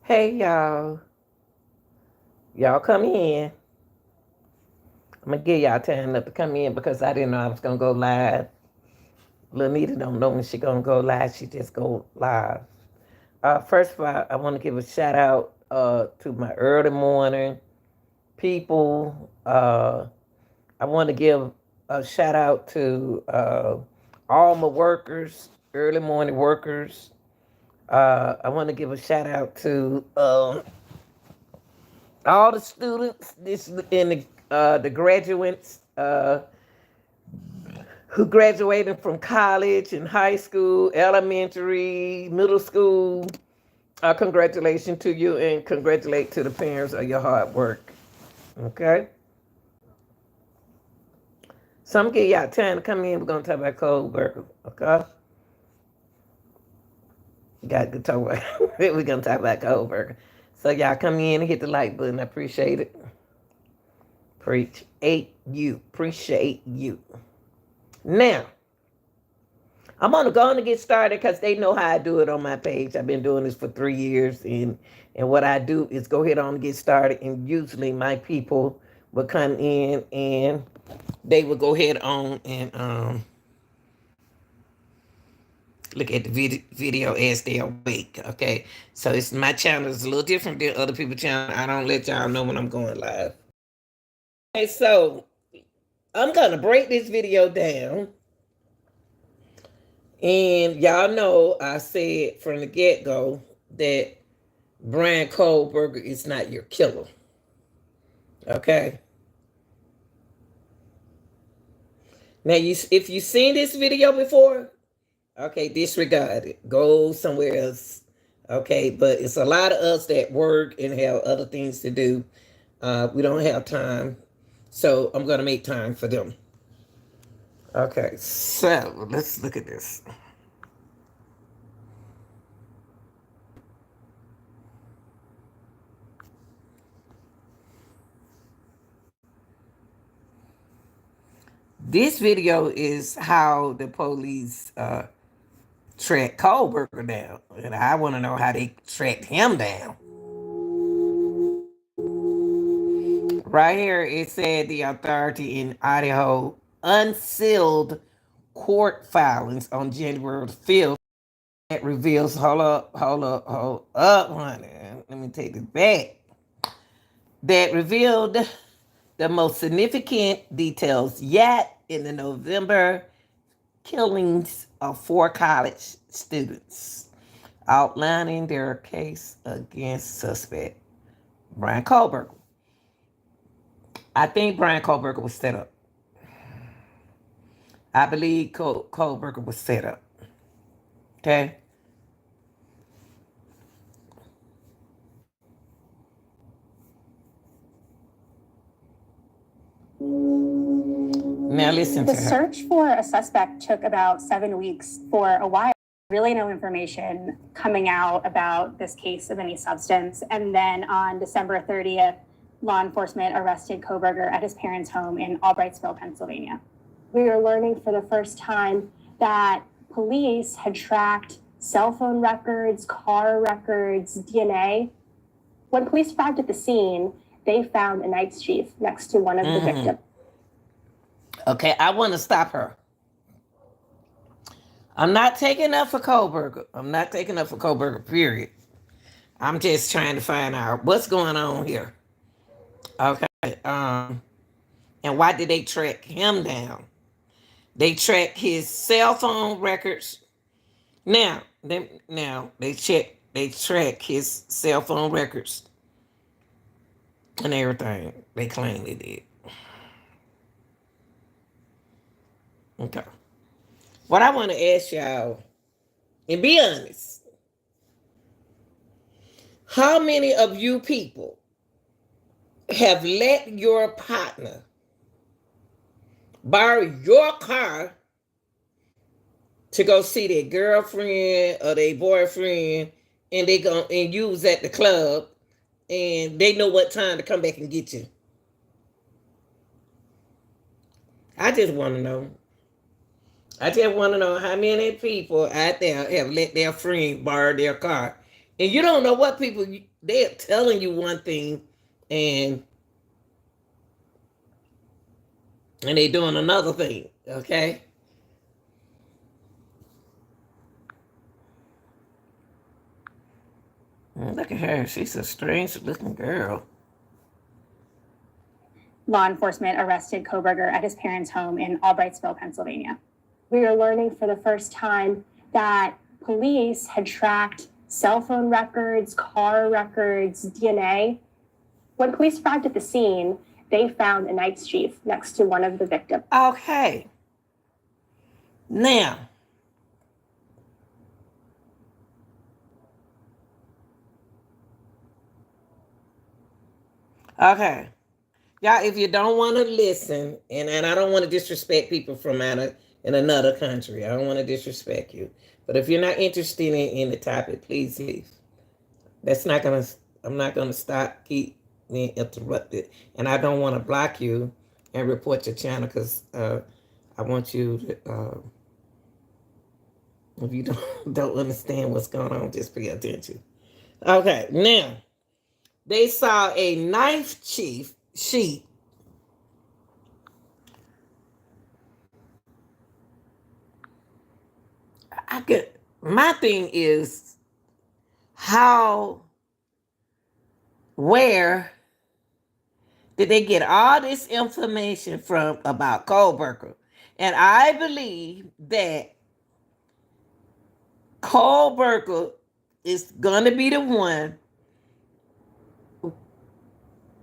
Hey y'all, y'all come in. I'm gonna give y'all time enough to come in because I didn't know I was gonna go live. Lanita don't know when she gonna go live. She just go live. First of all, I want to give a shout out to my early morning people. I want to give a shout out to all my workers, early morning workers. I want to give a shout out to all the students this in the graduates who graduated from college and high school, elementary, middle school. Congratulations to you and congratulate to the parents of your hard work. Okay. So I'm gonna give y'all time to come in. We're gonna talk about Kohberger. Okay. Got to talk about. We're gonna talk about Kohberger. So y'all come in and hit the like button. I appreciate it. Appreciate you. Appreciate you. Now, I'm gonna go on and get started because they know how I do it on my page. I've been doing this for 3 years, and what I do is go ahead on and get started. And usually, my people will come in and they will go ahead on and look at the video as they awake. Okay, so it's my channel is a little different than other people's channel. I don't let y'all know when I'm going live. Okay, so I'm gonna break this video down. And y'all know I said from the get go that Bryan Kohberger is not your killer. Okay. Now, if you've seen this video before, okay, disregard it. Go somewhere else. Okay, but it's a lot of us that work and have other things to do. We don't have time. So I'm going to make time for them. Okay, so let's look at this. This video is how the police tracked Kohberger down, and I want to know how they tracked him down. Right here, it said the authority in Idaho unsealed court filings on January 5th that reveals, hold up, honey. Let me take this back. That revealed the most significant details yet in the November killings of 4 college students, outlining their case against suspect Bryan Kohberger. I think Bryan Kohberger was set up. I believe Kohberger was set up. Okay. Now listen to The her. search for a suspect took about 7 weeks for a while. Really no information coming out about this case of any substance. And then on December 30th, law enforcement arrested Kohberger at his parents' home in Albrightsville, Pennsylvania. We were learning for the first time that police had tracked cell phone records, car records, DNA. When police arrived at the scene, they found a night's chief next to one of the victims. Okay, I want to stop her. I'm not taking up for Kohberger. I'm not taking up for Kohberger, period. I'm just trying to find out what's going on here. Okay. And why did they track him down? They track his cell phone records. Now they track his cell phone records and everything. They claim they did. Okay. What I want to ask y'all, and be honest, how many of you people have let your partner borrow your car to go see their girlfriend or their boyfriend, and they go and use at the club, and they know what time to come back and get you? I just want to know. I just want to know how many people out there have let their friend borrow their car And you don't know what people, they're telling you one thing and they doing another thing, okay? Look at her. She's a strange looking girl. Law enforcement arrested Kohberger at his parents' home in Albrightsville, Pennsylvania. We are learning for the first time that police had tracked cell phone records, car records, DNA. When police arrived at the scene, they found a night's chief next to one of the victims. Okay. Now, okay. Y'all, if you don't want to listen, and I don't want to disrespect people from in another country. I don't want to disrespect you. But if you're not interested in the topic, please leave. I'm not gonna keep being interrupted. And I don't want to block you and report your channel because I want you to, if you don't understand what's going on, just pay attention. Okay, now, they saw a knife sheet my thing is where did they get all this information from about Kohberger? And I believe that Kohberger is gonna be the one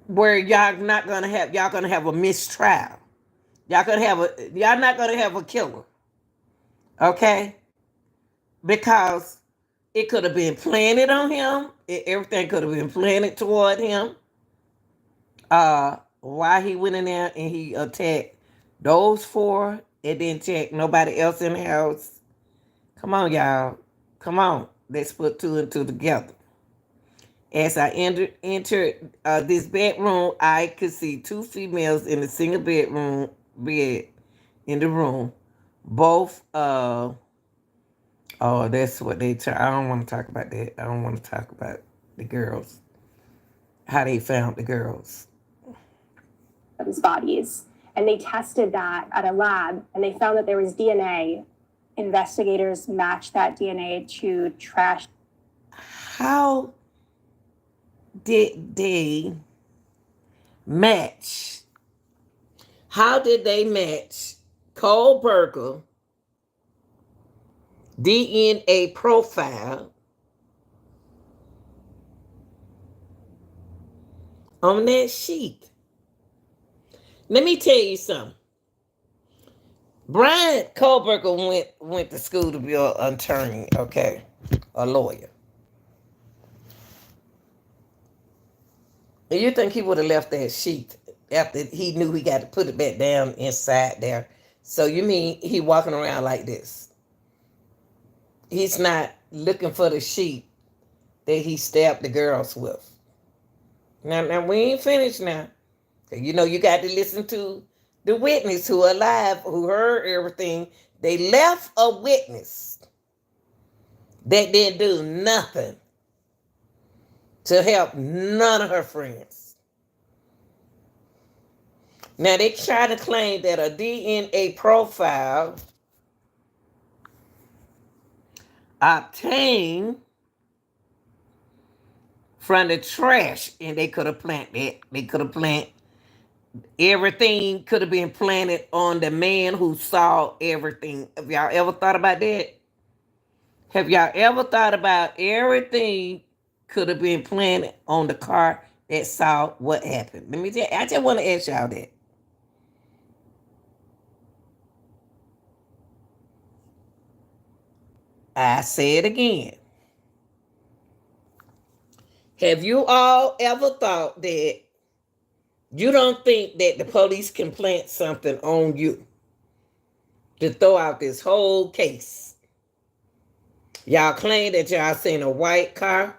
where y'all gonna have a mistrial. Y'all not gonna have a killer. Okay? Because it could have been planted on him. Everything could have been planted toward him. Why he went in there and he attacked those four and didn't check nobody else in the house. Come on, y'all. Come on. Let's put two and two together. As I entered this bedroom, I could see two females in a single bed in the room. Both, oh, that's what they try. I don't want to talk about that. I don't want to talk about the girls, how they found the girls. Those bodies. And they tested that at a lab, and they found that there was DNA. Investigators matched that DNA to trash. How did they match? How did they match Kohberger DNA profile on that sheet? Let me tell you something. Bryan Kohberger went to school to be an attorney, okay, a lawyer. And you think he would have left that sheet after he knew he got to put it back down inside there? So you mean he walking around like this? He's not looking for the sheet that he stabbed the girls with. Now we ain't finished now. You know, you got to listen to the witness who are alive, who heard everything. They left a witness that didn't do nothing to help none of her friends. Now they try to claim that a DNA profile obtained from the trash, and they could have planted it. They could have planted everything. Could have been planted on the man who saw everything. Have y'all ever thought about that? Have y'all ever thought about everything could have been planted on the car that saw what happened? Let me tell you, I just want to ask y'all that. I say it again. Have you all ever thought that you don't think that the police can plant something on you to throw out this whole case? Y'all claim that y'all seen a white car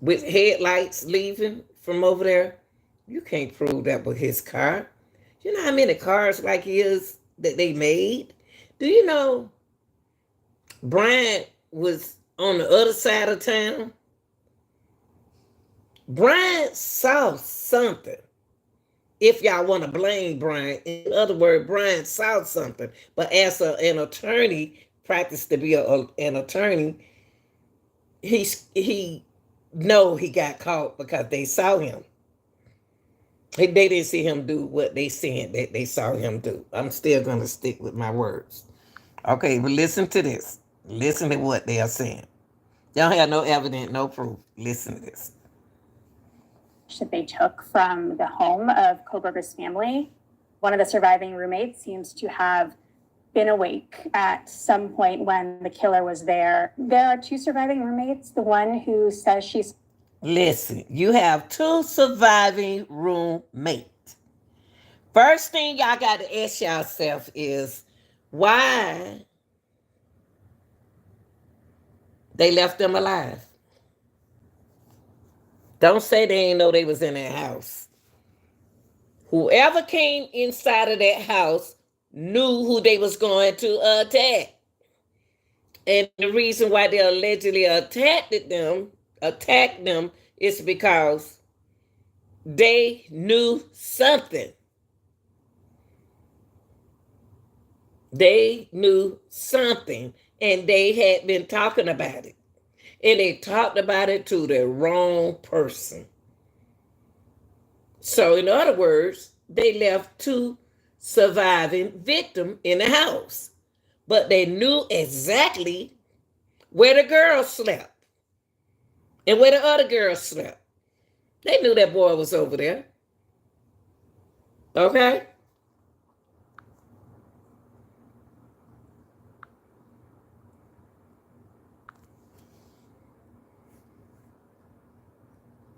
with headlights leaving from over there. You can't prove that was his car. You know how many cars like his that they made? Do you know Bryan was on the other side of town. Bryan saw something. If y'all want to blame Bryan, in other words, Bryan saw something. But as an attorney, practiced to be an attorney, he know he got caught because they saw him. They didn't see him do what they said that they saw him do. I'm still going to stick with my words. Okay, but listen to this. Listen to what they are saying. Y'all have no evidence, no proof. Listen to this. That they took from the home of Kohberger's family. One of the surviving roommates seems to have been awake at some point when the killer was there. There are two surviving roommates. The one who says she's... Listen, you have two surviving roommates. First thing y'all got to ask yourself is why they left them alive. Don't say they ain't know they was in that house. Whoever came inside of that house knew who they was going to attack. And the reason why they allegedly attacked them is because they knew something. They knew something, and they had been talking about it. And they talked about it to the wrong person. So, in other words, they left two surviving victims in the house. But they knew exactly where the girl slept and where the other girl slept. They knew that boy was over there. Okay?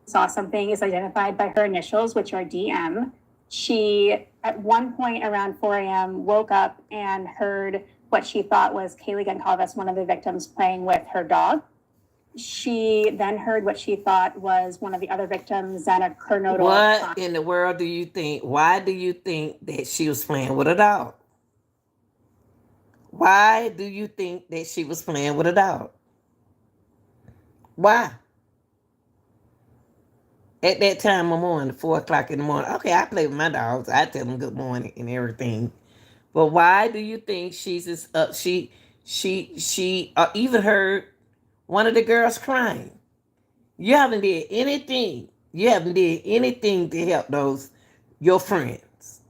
Saw something is identified by her initials, which are DM. She, at one point around 4 a.m., woke up and heard what she thought was Kaylee Goncalves, one of the victims, playing with her dog. She then heard what she thought was one of the other victims, Zana Kernodal. What in the world do you think? Why do you think that she was playing with a dog? Why do you think that she was playing with a dog? Why? At that time of morning, 4 o'clock in the morning. Okay, I play with my dogs. I tell them good morning and everything. But why do you think she's she even heard one of the girls crying? You haven't did anything. You haven't did anything to help those your friends,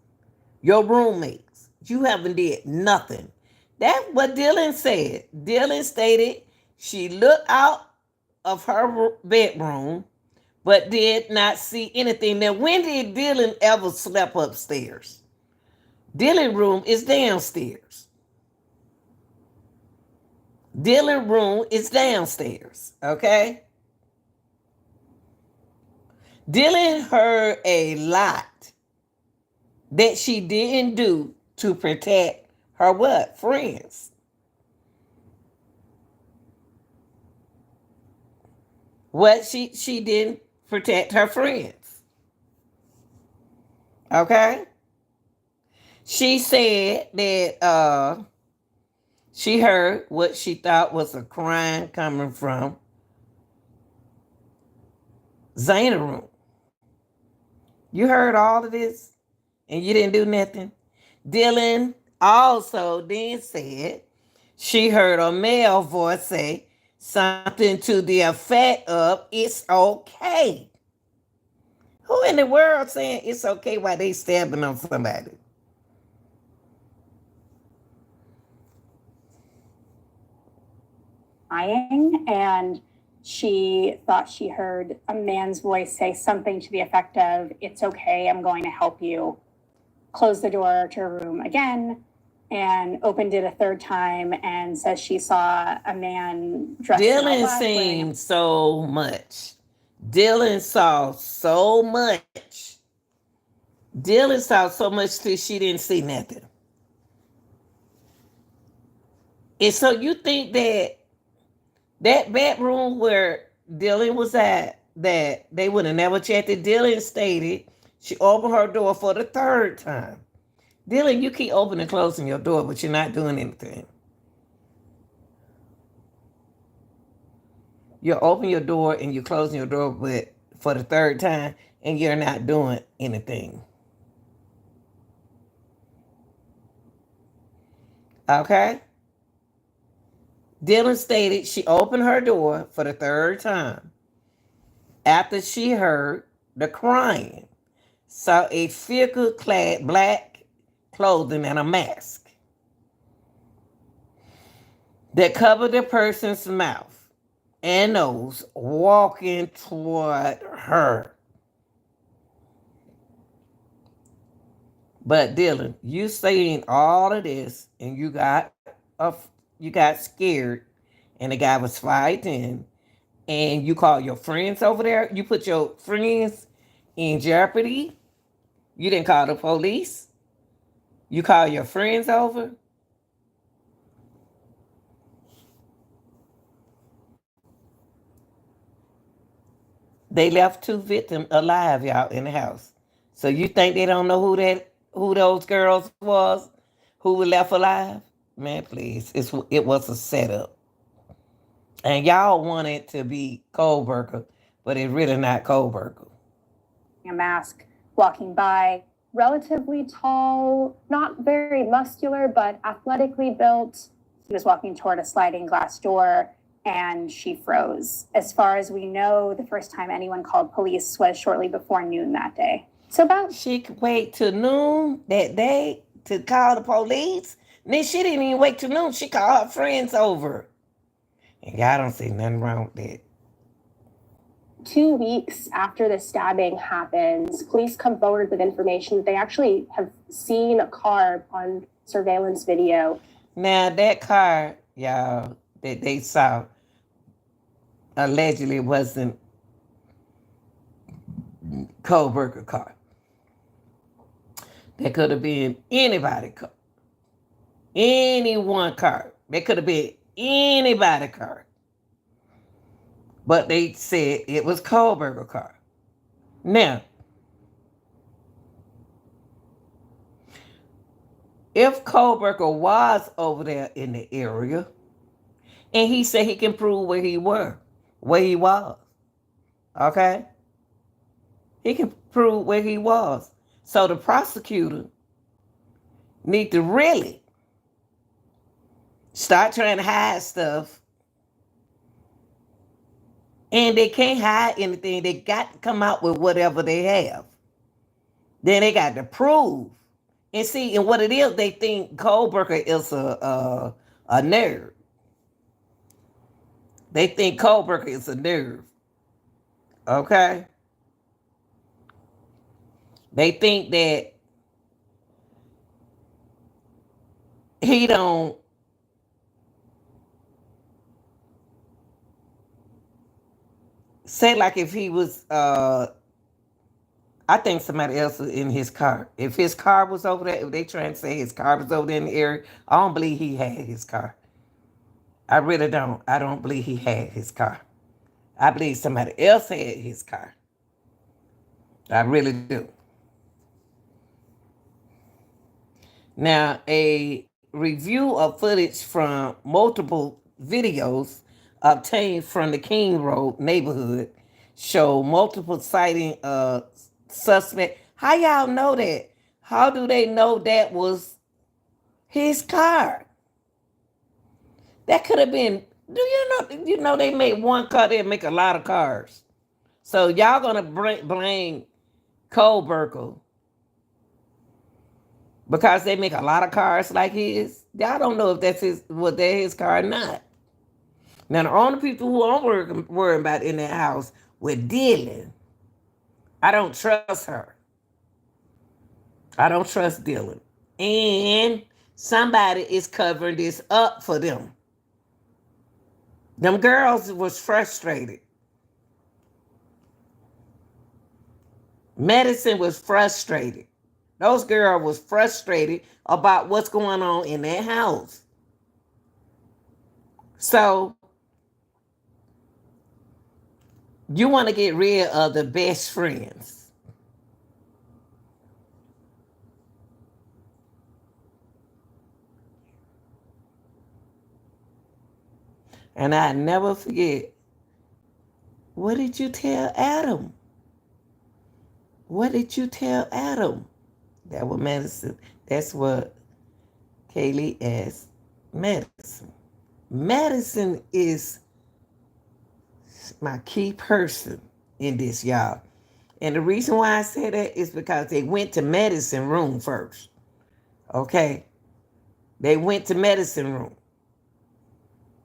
your roommates. You haven't did nothing. That's what Dylan said. Dylan stated she looked out of her bedroom but did not see anything. Now, when did Dylan ever sleep upstairs? Dylan's room is downstairs. Dylan's room is downstairs, okay? Dylan heard a lot that she didn't do to protect her what? Friends. What she didn't protect her friends. Okay? She said that she heard what she thought was a crying coming from Zana's room. You heard all of this and you didn't do nothing? Dylan also then said she heard a male voice say something to the effect of, "It's okay." Who in the world saying it's okay while they stabbing on somebody? And she thought she heard a man's voice say something to the effect of, "It's okay, I'm going to help you." Closed the door to her room again and opened it a third time and says she saw a man dressed in all Dylan black seen so much. Dylan saw so much. Dylan saw so much till she didn't see nothing. And so you think that bedroom where Dylan was at, that they would have never checked it? Dylan stated she opened her door for the third time. Dylan, you keep opening and closing your door, but you're not doing anything. You open your door and you're closing your door, but for the third time, and you're not doing anything. Okay? Dylan stated she opened her door for the third time after she heard the crying, saw a figure clad black clothing and a mask that covered the person's mouth and nose walking toward her. But Dylan, you saying all of this and you got scared and the guy was fighting and you called your friends over there. You put your friends in jeopardy. You didn't call the police. You called your friends over. They left two victims alive, y'all, in the house. So you think they don't know who those girls was who were left alive? Man, please. It was a setup. And y'all want it to be Kohberger, but it's really not Kohberger. A mask, walking by, relatively tall, not very muscular, but athletically built. He was walking toward a sliding glass door and she froze. As far as we know, the first time anyone called police was shortly before noon that day. So about She could wait till noon that day to call the police. Then she didn't even wait till noon. She called her friends over. And y'all don't see nothing wrong with that. 2 weeks after the stabbing happens, police come forward with information that they actually have seen a car on surveillance video. Now that car, y'all, that they saw allegedly wasn't Kohberger car. That could have been anybody car. Any one car. That could have been anybody car. But they said it was Kohberger car. Now, if Kohberger was over there in the area, and he said he can prove where he was, okay? He can prove where he was. So the prosecutor need to really start trying to hide stuff. And they can't hide anything. They got to come out with whatever they have. Then they got to prove. And see, and what it is, they think Kohberger is a nerd. They think Kohberger is a nerd. Okay? They think that he don't say like if he was I think somebody else was in his car. If his car was over there, if they trying to say his car was over there in the area, I don't believe he had his car. I really don't. I don't believe he had his car. I believe somebody else had his car. I really do. Now, a review of footage from multiple videos obtained from the King Road neighborhood show multiple sighting of suspect. How y'all know that? How do they know that was his car? That could have been. Do you know? You know they made one car. They make a lot of cars. So y'all gonna blame Kohberger because they make a lot of cars like his? Y'all don't know if that's his car or not. Now the only people who I'm worrying about in that house with Dylan, I don't trust her. I don't trust Dylan. And somebody is covering this up for them. Them girls was frustrated. Medicine was frustrated. Those girls was frustrated about what's going on in that house. So you want to get rid of the best friends. And I never forget What did you tell Adam? What did you tell Adam? That was Madison. That's what Kaylee asked Madison. Madison is my key person in this, y'all. And the reason why I say that is because they went to medicine room first. Okay? They went to medicine room.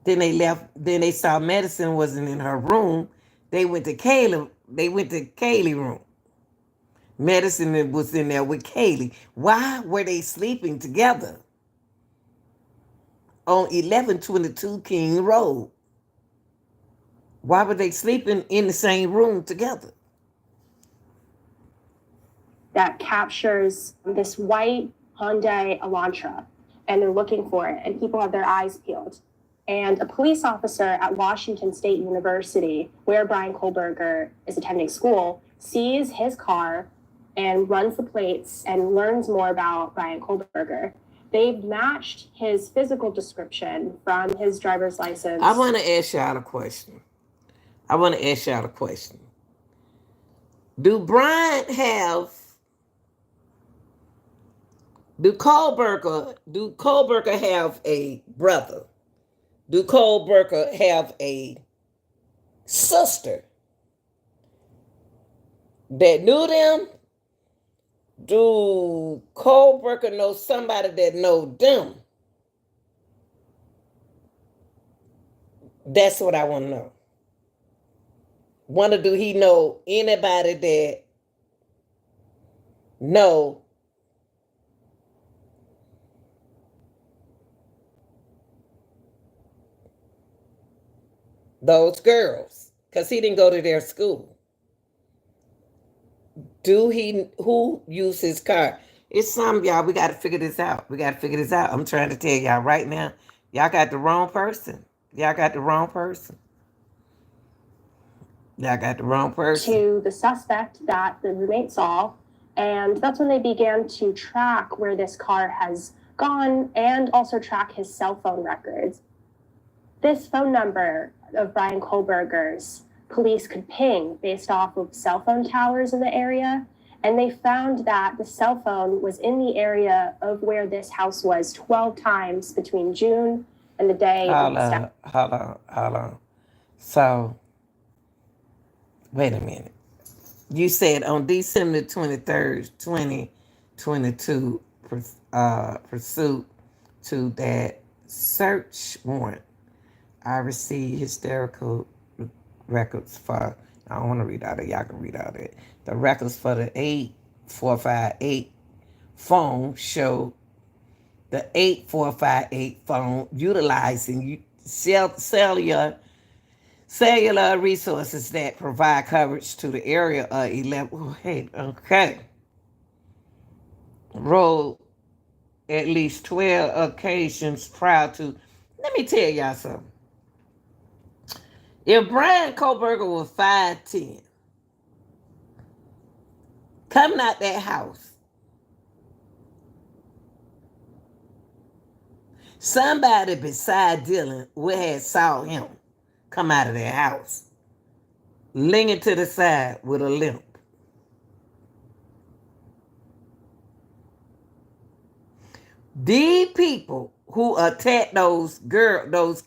Then they left. Then they saw medicine wasn't in her room. They went to Kayla. They went to Kaylee room. Medicine was in there with Kaylee. Why were they sleeping together on 1122 King Road? Why were they sleeping in the same room together? That captures this white Hyundai Elantra, and they're looking for it, and people have their eyes peeled. And a police officer at Washington State University, where Bryan Kohberger is attending school, sees his car and runs the plates and learns more about Bryan Kohberger. They've matched his physical description from his driver's license. I want to ask y'all a question. Do Bryan have, do Kohberger have a brother? Do Kohberger have a sister that knew them? Do Kohberger know somebody that know them? That's what I want to know. Do he know anybody that know those girls? Because he didn't go to their school. Who used his car? It's some, y'all, we got to figure this out. I'm trying to tell y'all right now, y'all got the wrong person. To the suspect that the roommate saw, and that's when they began to track where this car has gone and also track his cell phone records. This phone number of Bryan Kohberger's, police could ping based off of cell phone towers in the area, and they found that the cell phone was in the area of where this house was 12 times between June and the day of the staff. Hold on. So, wait a minute. You said on December 23rd, 2022, pursuit to that search warrant, I received historical records for, I don't want to read out it, y'all can read out it. The records for the 8458 phone show the 8458 phone utilizing cellular resources that provide coverage to the area of 11. Rolled at least 12 occasions prior to. Let me tell y'all something. If Bryan Kohberger was 5'10", coming out that house, somebody beside Dylan would have saw him come out of their house, leaning to the side with a limp. These people who attacked those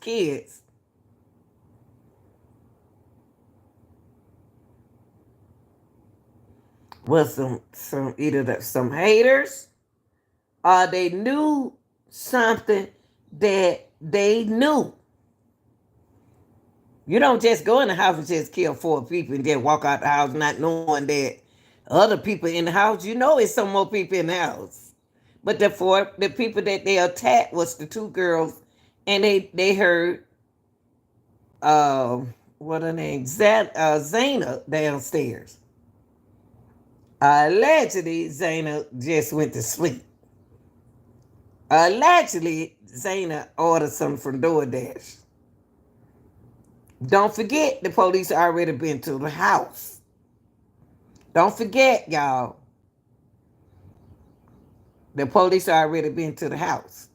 kids, was some haters, or they knew something that they knew. You don't just go in the house and just kill 4 people and then walk out the house not knowing that other people in the house, you know it's some more people in the house. But the people that they attacked was the 2 girls, and they heard what her name? Zayna downstairs. Allegedly, Zayna just went to sleep. Allegedly, Zayna ordered something from DoorDash. Don't forget, the police already been to the house. Don't forget, y'all. The police already been to the house.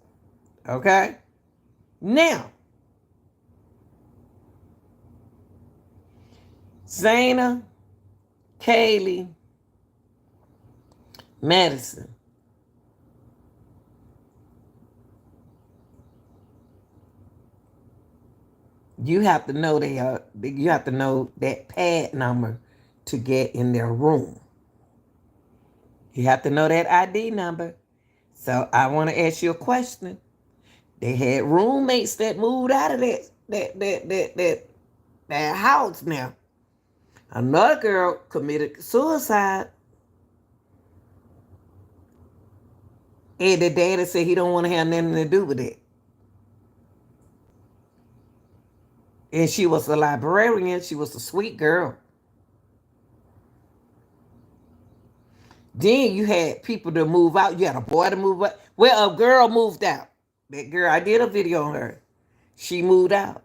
Okay? Now, Zayna, Kaylee, Madison. You have to know you have to know that pad number to get in their room. You have to know that ID number. So I want to ask you a question. They had roommates that moved out of that house now. Another girl committed suicide. And the daddy said he don't want to have nothing to do with it. And she was a librarian. She was a sweet girl. Then you had people to move out. You had a boy to move out. Well, a girl moved out. That girl, I did a video on her. She moved out.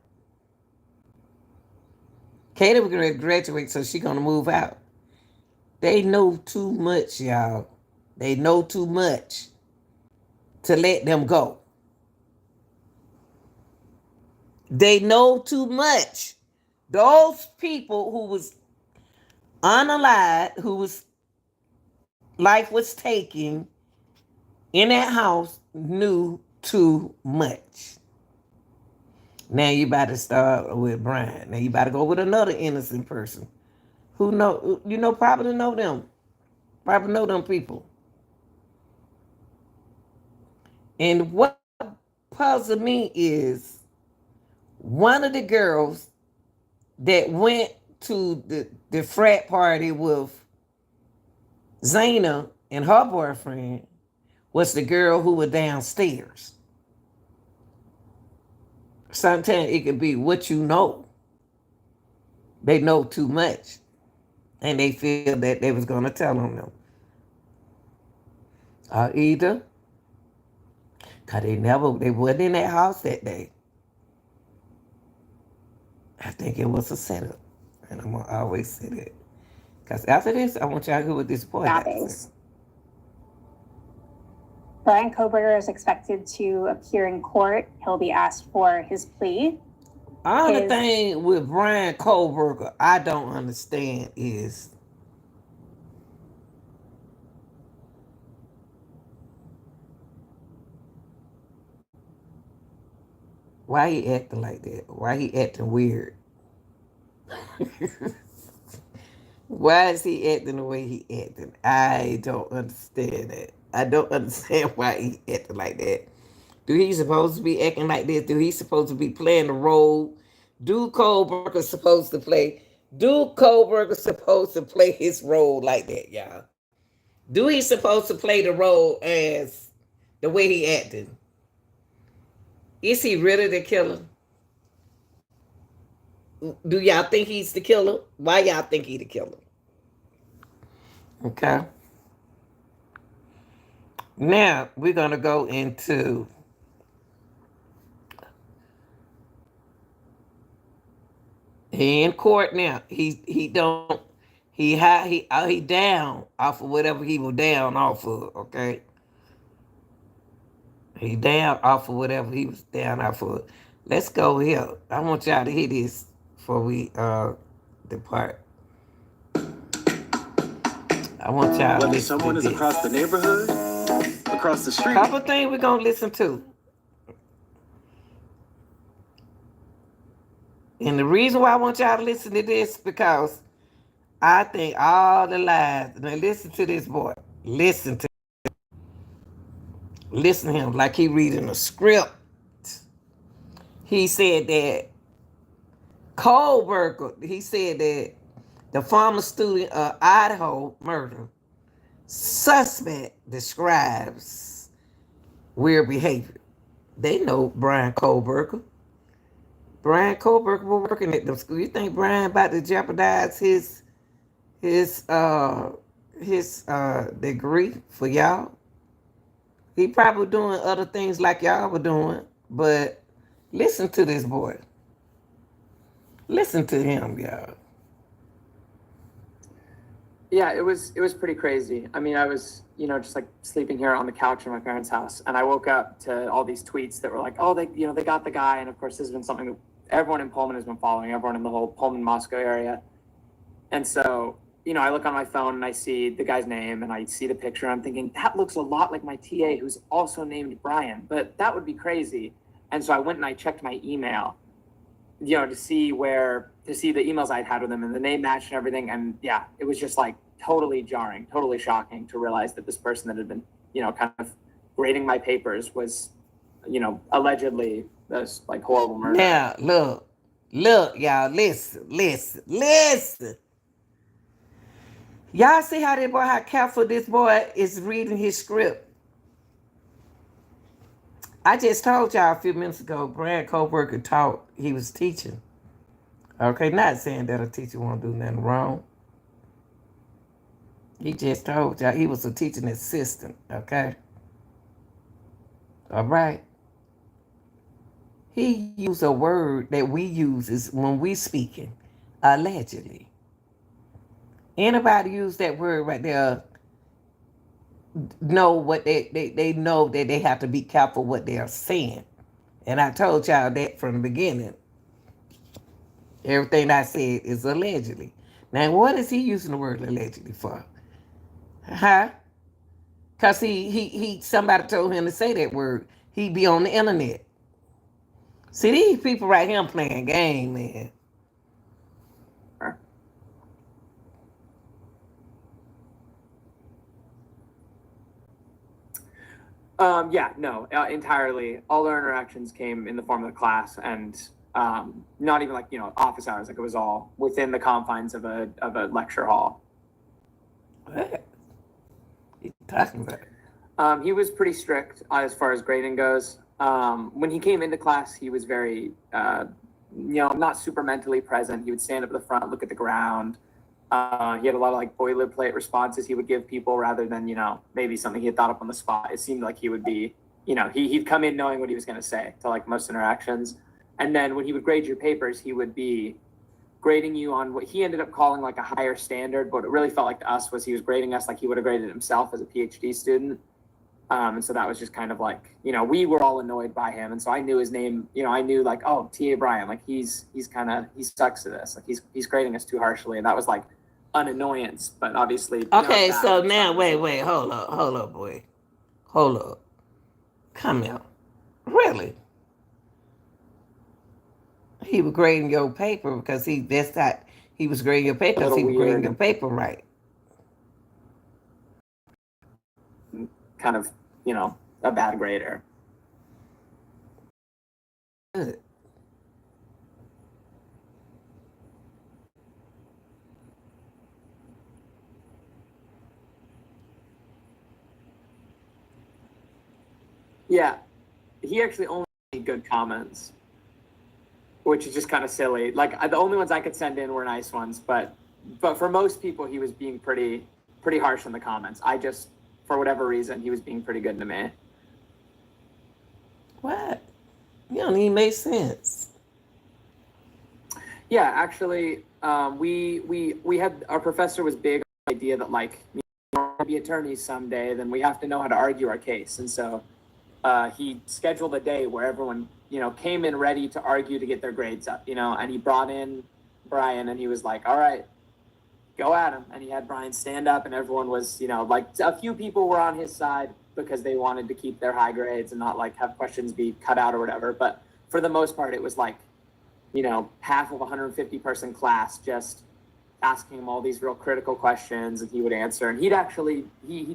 Katie was going to graduate, so she's going to move out. They know too much, y'all. They know too much to let them go. They know too much. Those people who was unalive, whose life was taken in that house, knew too much. Now you about to start with Bryan. Now you about to go with another innocent person who probably know them. Probably know them people. And what puzzled me is one of the girls that went to the frat party with Zayna and her boyfriend was the girl who was downstairs. Sometimes it could be what you know. They know too much. And they feel that they was going to tell on them. Either because they wasn't in that house that day. I think it was a setup. And I'm going to always say that. Because after this, I want y'all to hear what this boy has. Bryan Kohberger is expected to appear in court. He'll be asked for his plea. The thing with Bryan Kohberger I don't understand is why he acting like that? Why he acting weird? Why is he acting the way he acting? I don't understand that. I don't understand why he acting like that. Do he supposed to be acting like this? Do he supposed to be playing the role? Do Kohberger supposed to play his role like that, y'all? Do he supposed to play the role as the way he acting? Is he really the killer? Do y'all think he's the killer? Why y'all think he the killer? Okay. Now we're gonna go into he in court now. He down off of whatever he was down off of. Okay. He down off of whatever he was down off of. Let's go here. I want y'all to hear this before we depart. I want y'all to listen someone to is this. Across the neighborhood, across the street. Couple things we're gonna listen to. And the reason why I want y'all to listen to this because I think all the lies. Now listen to this boy. Listen to him like he reading a script. He said that Kohberger, he said that the former student of Idaho murder suspect describes weird behavior. They know Bryan Kohberger. Bryan Kohberger was working at them school. You think Bryan about to jeopardize his degree for y'all? He probably doing other things like y'all were doing, but listen to this boy. Listen to him, y'all. Yeah, it was pretty crazy. I mean, I was, just like sleeping here on the couch in my parents' house, and I woke up to all these tweets that were like, oh, they got the guy, and of course this has been something that everyone in Pullman has been following, everyone in the whole Pullman Moscow area. And so, I look on my phone and I see the guy's name and I see the picture. I'm thinking, that looks a lot like my TA who's also named Bryan, but that would be crazy. And so I went and I checked my email, to see the emails I'd had with him, and the name matched and everything. And yeah, it was just like totally jarring, totally shocking to realize that this person that had been, kind of grading my papers was, allegedly this like horrible murder. Now, look, y'all, listen. Y'all see how careful this boy is reading his script. I just told y'all a few minutes ago, Bryan Kohberger taught, he was teaching. Okay, not saying that a teacher won't do nothing wrong. He just told y'all he was a teaching assistant, okay? All right. He used a word that we use is when we speaking, allegedly. Anybody use that word right there know what they know that they have to be careful what they are saying. And I told y'all that from the beginning. Everything I said is allegedly. Now, what is he using the word allegedly for? Huh? Because he somebody told him to say that word. He be on the internet. See, these people right here playing game, man. Entirely. All our interactions came in the form of the class, and not even like office hours. Like it was all within the confines of a lecture hall. What you talking about? He was pretty strict as far as grading goes. When he came into class, he was very, not super mentally present. He would stand up at the front, look at the ground. He had a lot of like boilerplate responses he would give people rather than, maybe something he had thought up on the spot. It seemed like he would be, he'd come in knowing what he was going to say to like most interactions. And then when he would grade your papers, he would be grading you on what he ended up calling like a higher standard. But what it really felt like to us was he was grading us like he would have graded himself as a PhD student. And so that was just kind of like, we were all annoyed by him. And so I knew his name, I knew like, oh, T.A. Bryan, like he sucks at this. Like he's grading us too harshly. And that was like an annoyance, but obviously. Okay, so now, wait, hold up, boy. Hold up. Come here. Really? He was grading your paper because he was grading your paper because he was grading your paper right. Kind of, a bad grader. Good. Yeah, he actually only made good comments, which is just kind of silly. Like the only ones I could send in were nice ones, but for most people, he was being pretty harsh in the comments. For whatever reason, he was being pretty good to me. What? You don't even make sense. Yeah, actually, we had our professor was big on the idea that like we're gonna be attorneys someday, then we have to know how to argue our case, and so he scheduled a day where everyone came in ready to argue to get their grades up, and he brought in Bryan, and he was like, all right, go at him. And he had Bryan stand up, and everyone was, like a few people were on his side because they wanted to keep their high grades and not like have questions be cut out or whatever. But for the most part, it was like, half of a 150 person class just asking him all these real critical questions, and he would answer. And he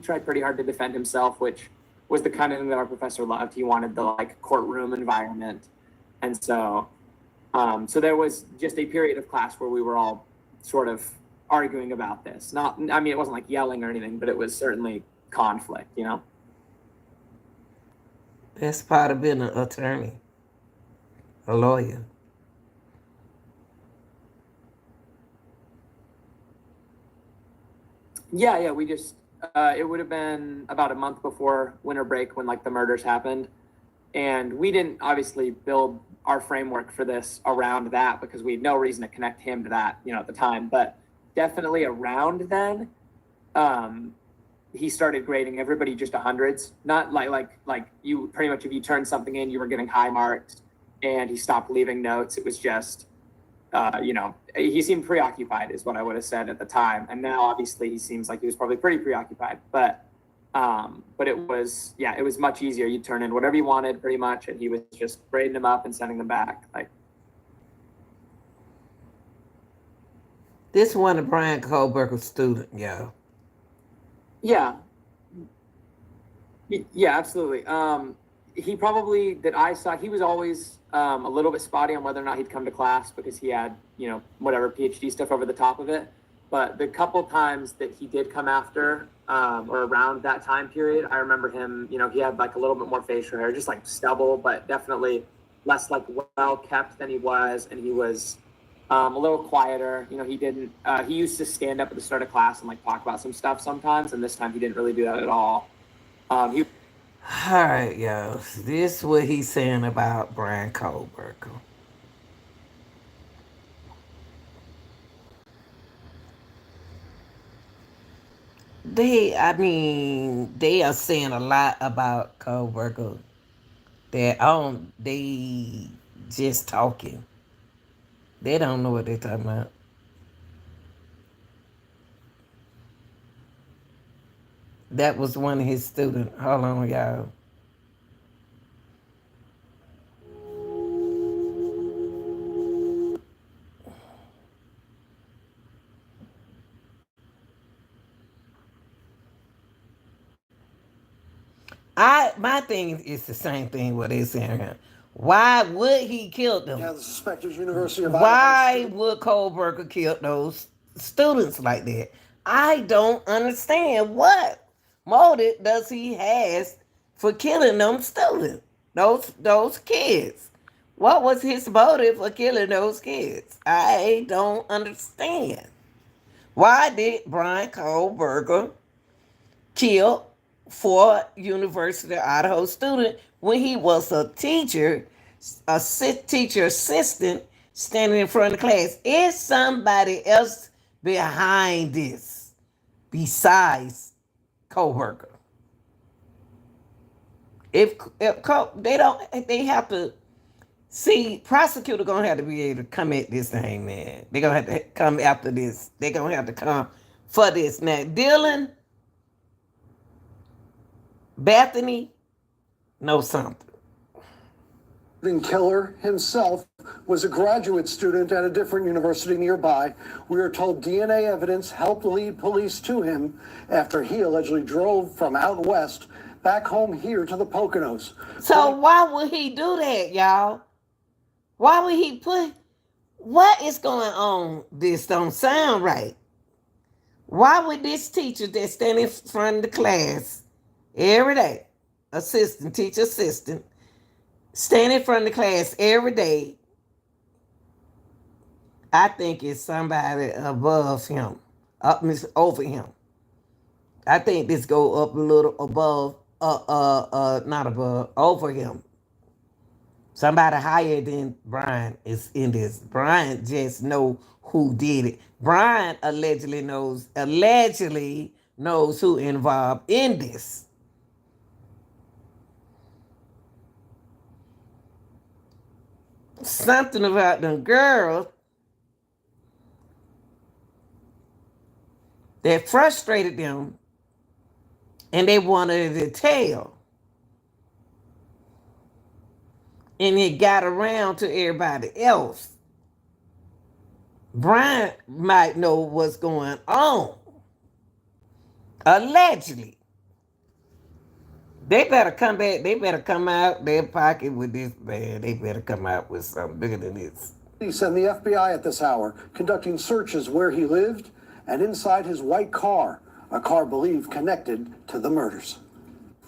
tried pretty hard to defend himself, which was the kind of thing that our professor loved. He wanted the like courtroom environment. And so there was just a period of class where we were all sort of arguing about this. It wasn't like yelling or anything, but it was certainly conflict, That's part of being an attorney, a lawyer. Yeah, we just, it would have been about a month before winter break when like the murders happened. And we didn't obviously build our framework for this around that because we had no reason to connect him to that, at the time. But definitely around then, he started grading everybody just 100s. Not like you pretty much if you turned something in, you were getting high marks, and he stopped leaving notes. It was just he seemed preoccupied is what I would have said at the time. And now obviously he seems like he was probably pretty preoccupied, but it was much easier. You turn in whatever you wanted pretty much, and he was just braiding them up and sending them back. Like, this one of Bryan Kohberger's student, yo. Yeah. Yeah, absolutely. He probably, that I saw, he was always a little bit spotty on whether or not he'd come to class because he had, whatever PhD stuff over the top of it. But the couple times that he did come after or around that time period, I remember him, he had like a little bit more facial hair, just like stubble, but definitely less like well kept than he was. And he was a little quieter. He used to stand up at the start of class and like talk about some stuff sometimes. And this time he didn't really do that at all. All right, yo. This is what he's saying about Bryan Kohberger. They are saying a lot about Kohberger. They just talking. They don't know what they're talking about. That was one of his students. Hold on, y'all. My thing is the same thing what they're saying here. Why would he kill them? Yeah, the suspected University of Why Idaho. would Kohberger kill those students like that? I don't understand what motive does he has for killing them students, those kids. What was his motive for killing those kids? I don't understand. Why did Bryan Kohberger kill 4 University of Idaho student when he was a teacher assistant standing in front of the class? Is somebody else behind this besides Kohberger? If they have to see, prosecutor gonna have to be able to come at this thing, man. They're gonna have to come after this. They're gonna have to come for this. Now, Dylan, Bethany, know something. The killer himself was a graduate student at a different university nearby. We are told DNA evidence helped lead police to him after he allegedly drove from out west back home here to the Poconos. So why would he do that, y'all? Why would he what is going on? This don't sound right. Why would this teacher that stand in front of the class every day, teacher assistant, stand in front of the class every day? I think it's somebody above him, over him. I think this go up a little above, not above, over him. Somebody higher than Bryan is in this. Bryan just know who did it. Bryan allegedly knows who involved in this. Something about them girls that frustrated them and they wanted to tell. And it got around to everybody else. Bryan might know what's going on. Allegedly. They better come back. They better come out their pocket with this, man. They better come out with something bigger than this. Police and the FBI at this hour conducting searches where he lived and inside his white car, a car believed connected to the murders.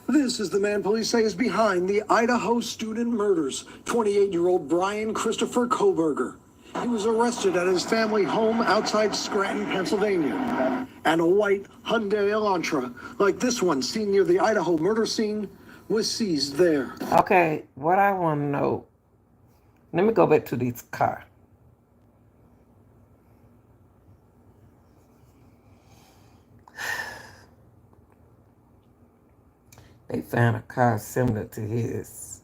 This is the man police say is behind the Idaho student murders, 28-year-old Bryan Christopher Kohberger. He was arrested at his family home outside Scranton, Pennsylvania. And a white Hyundai Elantra, like this one seen near the Idaho murder scene, was seized there. Okay, what I want to know, let me go back to this car. They found a car similar to his.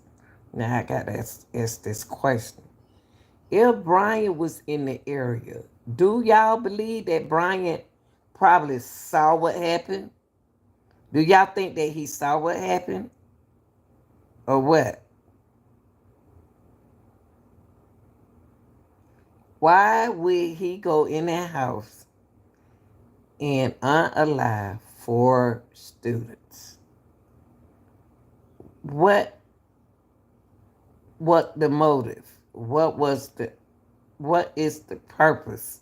Now I got to ask this question. If Bryan was in the area, do y'all believe that Bryan probably saw what happened? Do y'all think that he saw what happened? Or what? Why would he go in that house and unalive 4 students? What the motive? What is the purpose?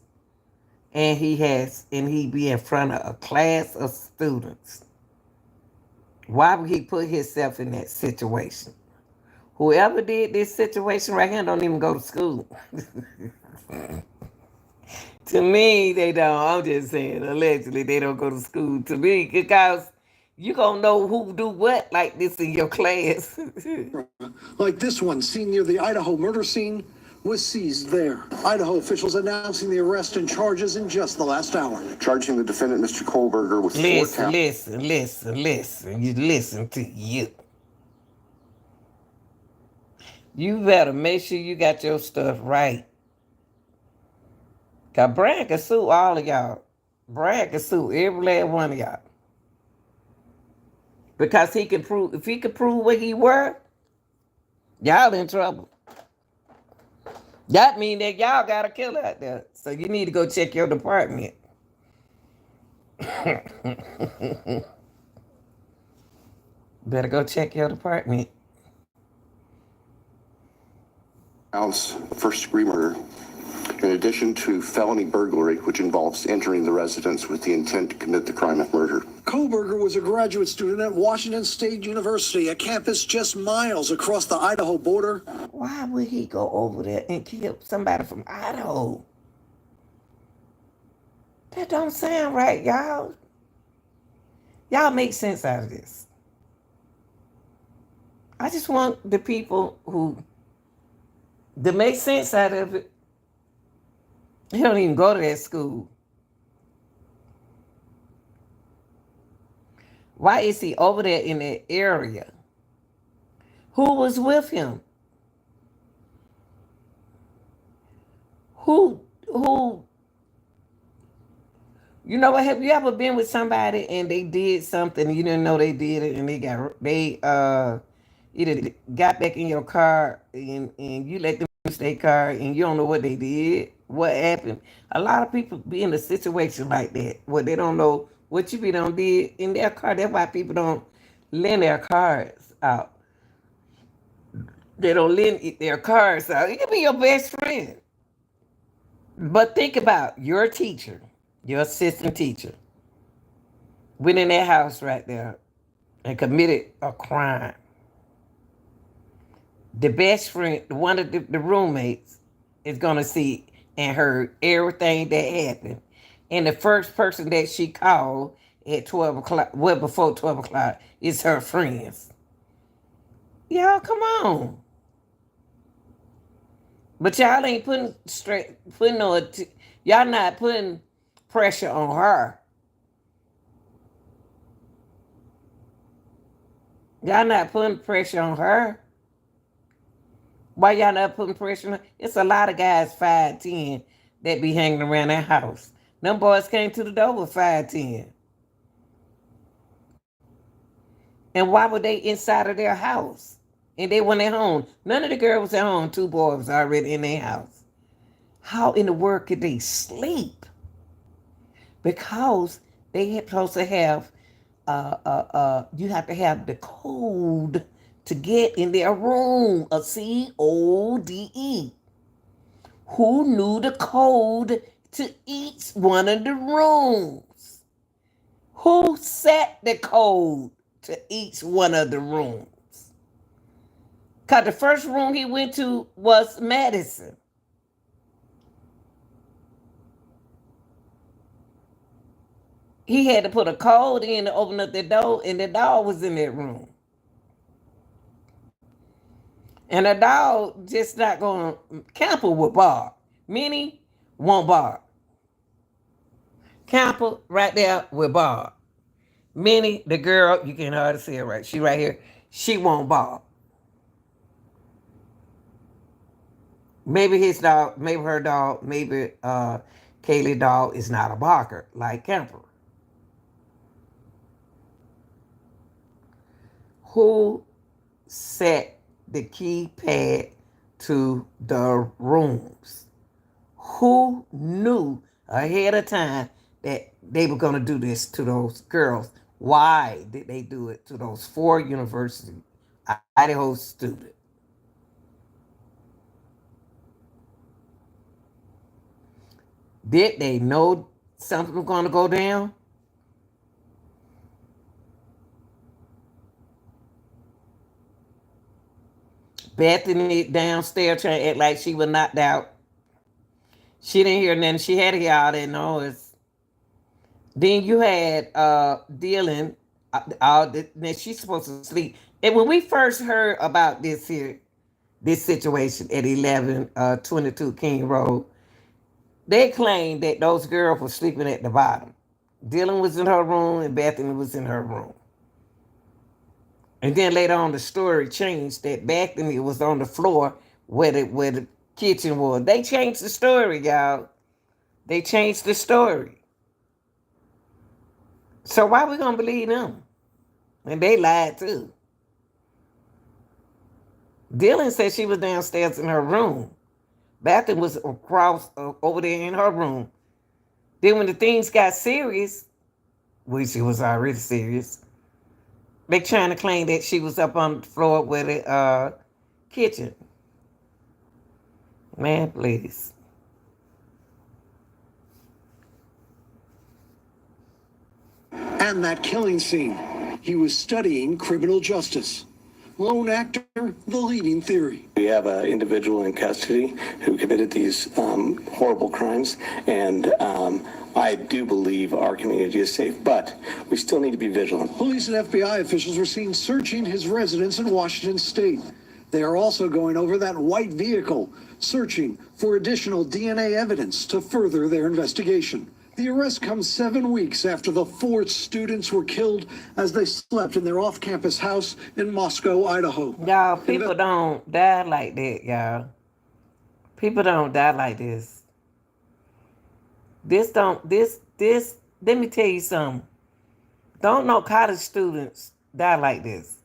And he be in front of a class of students. Why would he put himself in that situation? Whoever did this situation right here don't even go to school. To me, they don't. I'm just saying, allegedly, they don't go to school. To me, because you gonna know who do what like this in your class. Like this one, seen near the Idaho murder scene, was seized there. Idaho officials announcing the arrest and charges in just the last hour. Charging the defendant, Mr. Kohberger, with 4 counts. Listen. You listen to you. You better make sure you got your stuff right. Cause Bryan can sue all of y'all. Bryan can sue every last one of y'all. Because he can prove, if he could prove what he were, y'all in trouble. That mean that y'all got a killer out there. So you need to go check your department. Better go check your department. Counts of first-degree murder, in addition to felony burglary, which involves entering the residence with the intent to commit the crime of murder. Kohberger was a graduate student at Washington State University, a campus just miles across the Idaho border. Why would he go over there and kill somebody from Idaho? That don't sound right, y'all. Y'all make sense out of this. I just want the people to make sense out of it. He don't even go to that school. Why is he over there in that area? Who was with him? Who, you know what, have you ever been with somebody and they did something and you didn't know they did it and they either got back in your car and you let them use their car and you don't know what they did, what happened? A lot of people be in a situation like that where they don't know what you be done did in their car. That's why people don't lend their cars out. They don't lend their cars out. It could be your best friend. But think about your teacher, your assistant teacher, went in that house right there and committed a crime. The best friend, one of the roommates, is going to see and heard everything that happened. And the first person that she called at 12 o'clock, well, before 12 o'clock, is her friends. Y'all, come on. But y'all ain't y'all not putting pressure on her. Y'all not putting pressure on her. Why y'all not putting pressure on her? It's a lot of guys 5'10" that be hanging around that house. Them boys came to the door with 5'10". And why were they inside of their house? And they went at home. None of the girls was at home. 2 boys was already in their house. How in the world could they sleep? Because they had supposed to have, you have to have the code to get in their room, a CODE. Who knew the code to each one of the rooms? Who set the code to each one of the rooms? Because the first room he went to was Madison. He had to put a code in to open up the door, and the dog was in that room. And the dog just not going to camper with Bob. Minnie won't bark. Camper right there with Bob. Minnie, the girl, you can hardly see her right. She right here. She won't bark. Maybe his dog, maybe her dog, maybe Kaylee dog is not a barker like Kemper. Who set the keypad to the rooms? Who knew ahead of time that they were going to do this to those girls? Why did they do it to those 4 University Idaho students? Did they know something was going to go down? Bethany downstairs trying to act like she was knocked out. She didn't hear nothing. She had to hear all that noise. Then you had Dylan. That she's supposed to sleep. And when we first heard about this situation at 1122 King Road, they claimed that those girls were sleeping at the bottom. Dylan was in her room and Bethany was in her room. And then later on, the story changed that Bethany was on the floor where the kitchen was. They changed the story, y'all. They changed the story. So why we gonna believe them? And they lied too. Dylan said she was downstairs in her room. Bethany was across over there in her room. Then when the things got serious, which it was already serious, they trying to claim that she was up on the floor with the kitchen. Man, please. And that killing scene. He was studying criminal justice. Lone actor, the leading theory. We have an individual in custody who committed these horrible crimes, and I do believe our community is safe, but we still need to be vigilant. Police and FBI officials were seen searching his residence in Washington state. They are also going over that white vehicle, searching for additional DNA evidence to further their investigation. The arrest comes 7 weeks after the 4 students were killed as they slept in their off-campus house in Moscow, Idaho. Y'all, people don't die like that, y'all. People don't die like this. Let me tell you something. Don't know college students die like this.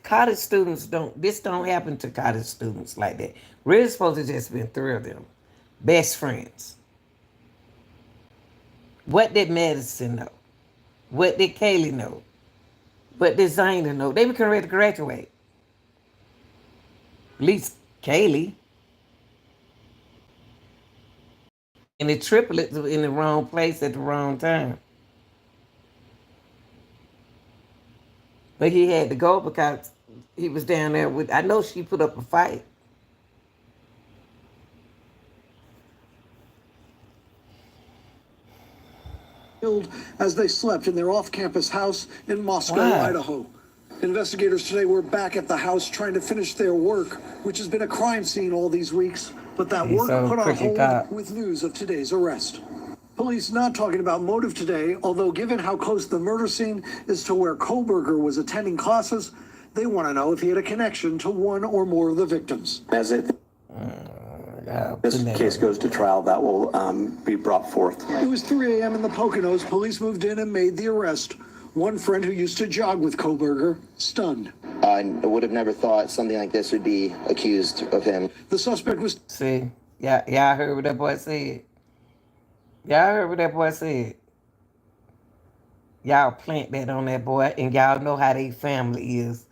College students don't happen to college students like that. Really supposed to just been 3 of them. Best friends. What did Madison know? What did Kaylee know? What did Zayna know? They were ready to graduate. At least Kaylee. And the triplets were in the wrong place at the wrong time. But he had to go because he was down there with, I know she put up a fight. As they slept in their off-campus house in Moscow, Idaho. Investigators today were back at the house trying to finish their work, which has been a crime scene all these weeks, but that work put on hold with news of today's arrest. Police not talking about motive today, although given how close the murder scene is to where Kohberger was attending classes, they want to know if he had a connection to one or more of the victims. As this case goes to trial, that will be brought forth. It was 3 a.m. in the Poconos. Police moved in and made the arrest. One friend who used to jog with Kohberger, stunned. I would have never thought something like this would be accused of him. The suspect was... See, y'all heard what that boy said. Y'all heard what that boy said. Y'all plant that on that boy, and y'all know how they family is.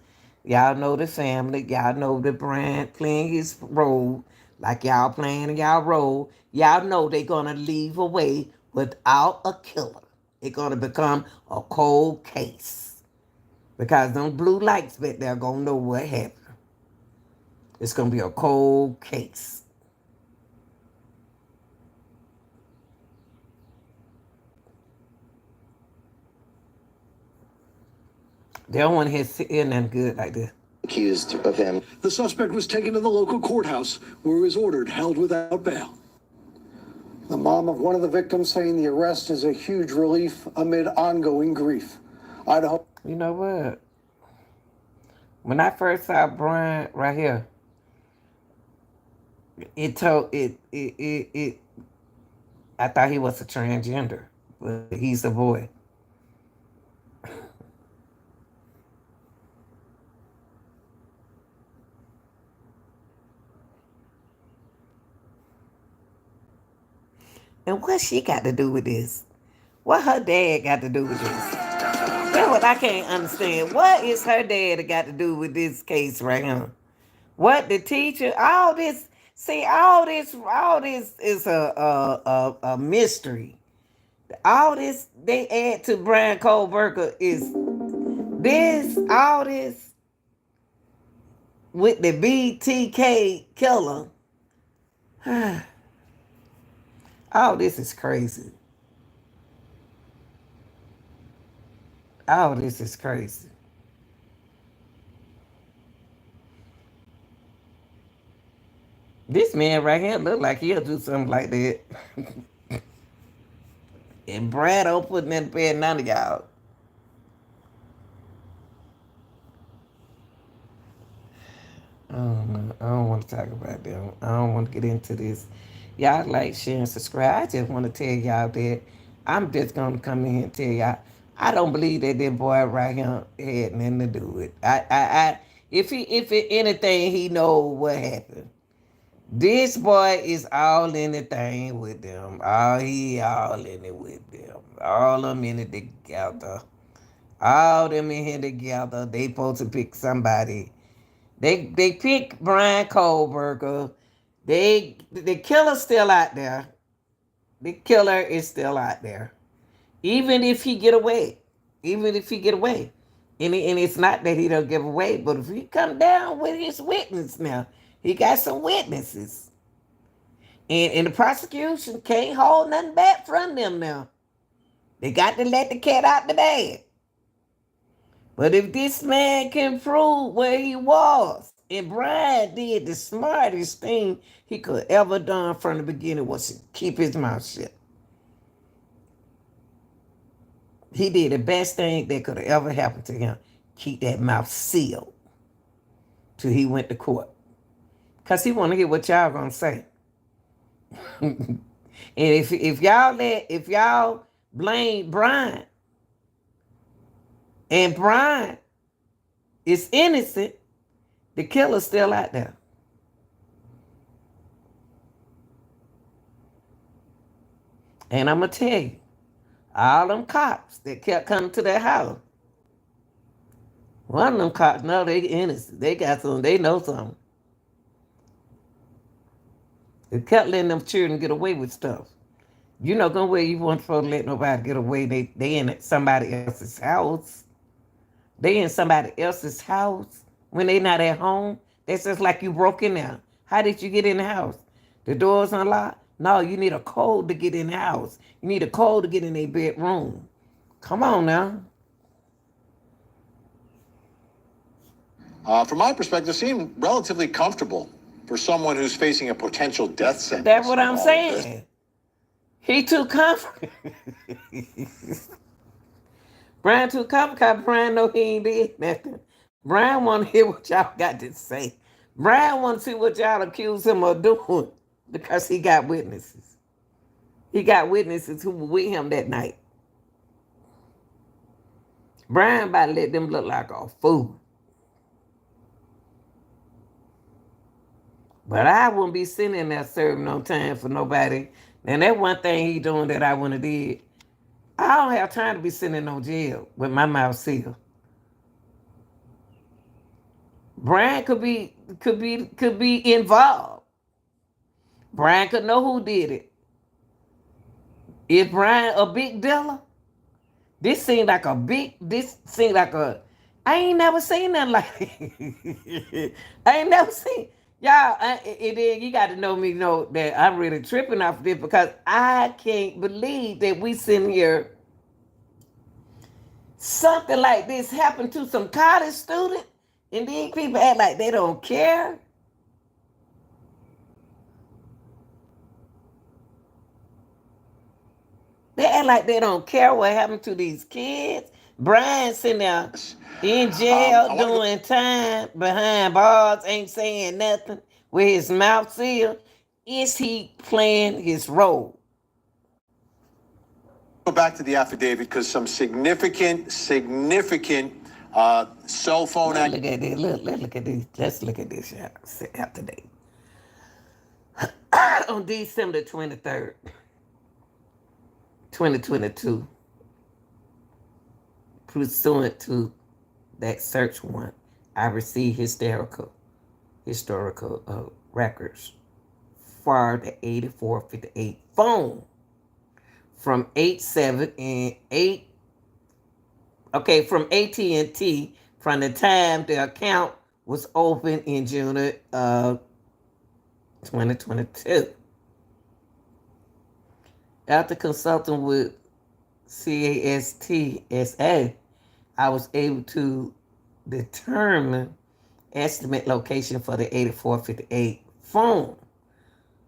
Y'all know the family. Y'all know the Bryan playing his role like y'all playing in y'all role. Y'all know they're going to leave away without a killer. It's going to become a cold case. Because them blue lights back there going to know what happened. It's going to be a cold case. They don't want to hear nothing good like this. Accused of him. The suspect was taken to the local courthouse where he was ordered held without bail. The mom of one of the victims saying the arrest is a huge relief amid ongoing grief. Idaho. You know what? When I first saw Bryan right here, It told it. I thought he was a transgender, but he's a boy. And what she got to do with this? What her dad got to do with this? That's what I can't understand. What is her dad got to do with this case right now? What the teacher? All this. See, all this is a mystery. All this they add to Bryan Kohberger is this. All this with the BTK killer. All this is crazy. All this is crazy. This man right here look like he'll do something like that. And Brad don't put nothing past none of y'all. I don't want to talk about them. I don't want to get into this. Y'all like, share, and subscribe. I just want to tell y'all that I'm just gonna come in here and tell y'all I don't believe that boy right here had nothing to do with it. If anything, he know what happened. This boy is all in the thing with them. He all in it with them. All of them in it together. All them in here together. They supposed to pick somebody. They pick Bryan Kohberger. The killer's still out there. The killer is still out there. Even if he get away. Even if he get away. And it's not that he don't give away, but if he come down with his witness now, he got some witnesses. And the prosecution can't hold nothing back from them now. They got to let the cat out the bag. But if this man can prove where he was, and Bryan did the smartest thing he could ever done from the beginning was to keep his mouth shut. He did the best thing that could have ever happened to him. Keep that mouth sealed till he went to court. Because he want to hear what y'all going to say. And if y'all blame Bryan, and Bryan is innocent, the killer's still out there. And I'm going to tell you, all them cops that kept coming to their house, one of them cops know they innocent. They got something, they know something. They kept letting them children get away with stuff. You know, go where you weren't supposed to let nobody get away. They in somebody else's house. They in somebody else's house when they not at home. That's just like you broke in there. How did you get in the house? The door's unlocked? No, you need a code to get in the house. You need a code to get in their bedroom. Come on now. From my perspective, seem relatively comfortable for someone who's facing a potential death sentence. That's what I'm saying. He too comfortable. Bryan too comfortable because Bryan know he ain't did nothing. Bryan want to hear what y'all got to say. Bryan want to see what y'all accuse him of doing because he got witnesses. He got witnesses who were with him that night. Bryan about to let them look like a fool. But I wouldn't be sitting in there serving no time for nobody. And that one thing he doing that I wouldn't have did. I don't have time to be sitting in no jail with my mouth sealed. Bryan could be involved. Bryan could know who did it. Is Bryan a big dealer? This seemed like I ain't never seen nothing like it. I ain't never seen. Y'all, you got to know me, know that I'm really tripping off this because I can't believe that we sitting here. Something like this happened to some college student, and these people act like they don't care. They act like they don't care what happened to these kids. Bryan sitting there in I jail wanna go doing time behind bars, ain't saying nothing with his mouth sealed. Is he playing his role? back to the affidavit because some significant cell phone Let's look at this. Let's look at this. Let's look at this after date. On December 23rd, 2022, pursuant to that search warrant, I received historical records for the 8458 phone from 87 and 8. Okay, from AT&T from the time the account was open in June of 2022. After consulting with CASTSA, I was able to determine estimate location for the 8458 phone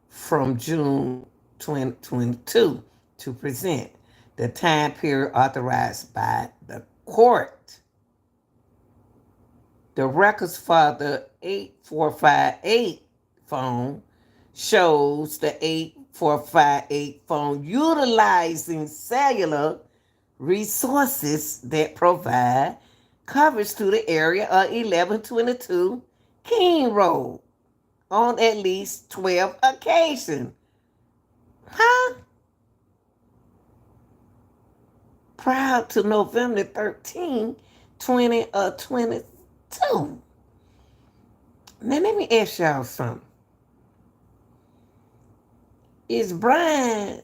from June 2022 to present the time period authorized by the court. The records for the 8458 phone shows the 8458 phone utilizing cellular resources that provide coverage to the area of 1122 King Road on at least 12 occasions. Huh? Prior to November 13, 2022. Now let me ask y'all something. Is Bryan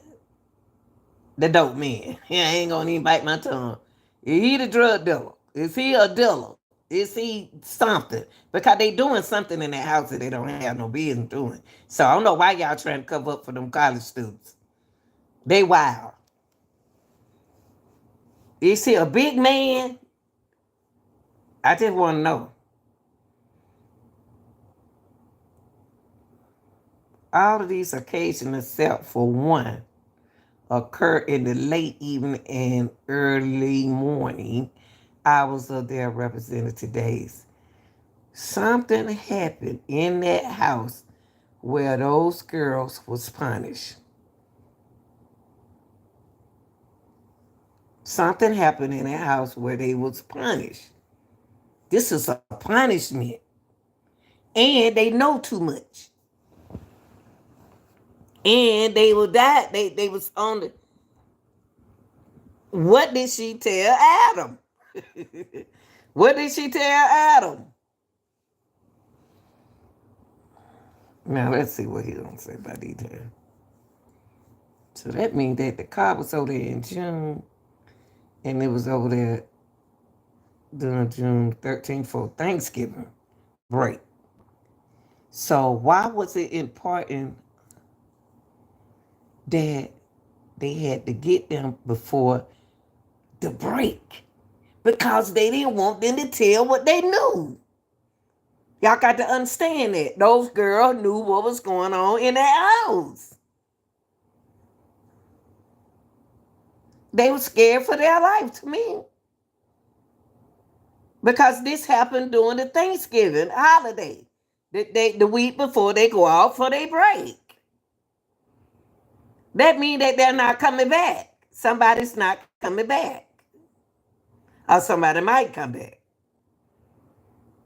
the dope man? Yeah, I ain't gonna even bite my tongue. Is he the drug dealer? Is he a dealer? Is he something? Because they doing something in that house that they don't have no business doing. So I don't know why y'all trying to cover up for them college students. They wild. Is he a big man? I just want to know. All of these occasions, except for one, occur in the late evening and early morning hours of their representative days. Something happened in that house where those girls was punished. Something happened in that house where they was punished. This is a punishment. And they know too much. And they will die. They was on the. What did she tell Adam? What did she tell Adam? Now let's see what he gonna say about detail. So that means that the car was over there in June, and it was over there during June 13th for Thanksgiving break. So why was it important that they had to get them before the break? Because they didn't want them to tell what they knew. Y'all got to understand that. Those girls knew what was going on in their house. They were scared for their life to me. Because this happened during the Thanksgiving holiday. The week before they go out for their break. That means that they're not coming back. Somebody's not coming back. Or somebody might come back.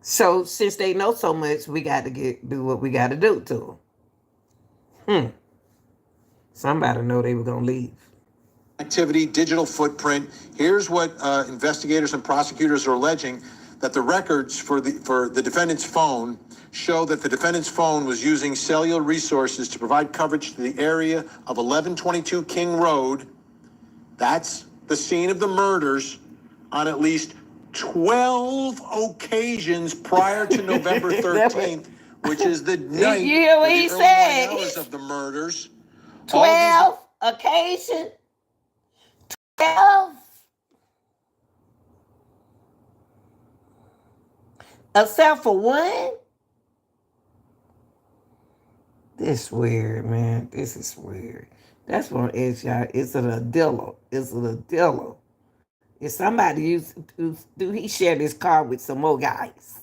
So since they know so much, we got to do what we got to do to them. Somebody know they were going to leave. activity, digital footprint. Here's what investigators and prosecutors are alleging, that the records for the defendant's phone show that the defendant's phone was using cellular resources to provide coverage to the area of 1122 King Road. That's the scene of the murders on at least 12 occasions prior to November 13th, which is the night You hear what of he the early said? morning hours of the murders. 12 occasion. 12. Except for one. This weird, man. This is weird. That's one issue. Is it a dealer? Is it a dealer? If somebody do he share this car with some more guys?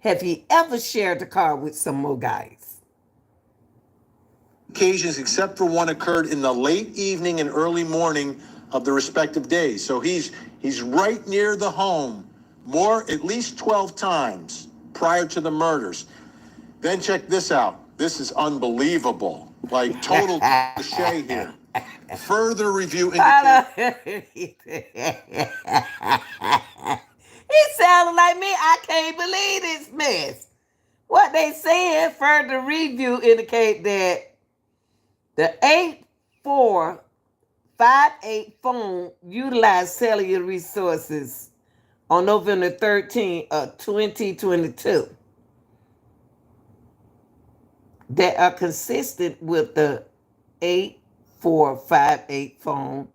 Have he ever shared the car with some more guys? Occasions, except for one, occurred in the late evening and early morning of the respective days. So he's right near the home, at least 12 times prior to the murders. Then check this out. This is unbelievable. Like total cliche here. Further review indicates. He sounded like me. I can't believe this mess. What they saying, further review indicate that the 8458 phone utilized cellular resources on November 13th of 2022 that are consistent with the 8458 phone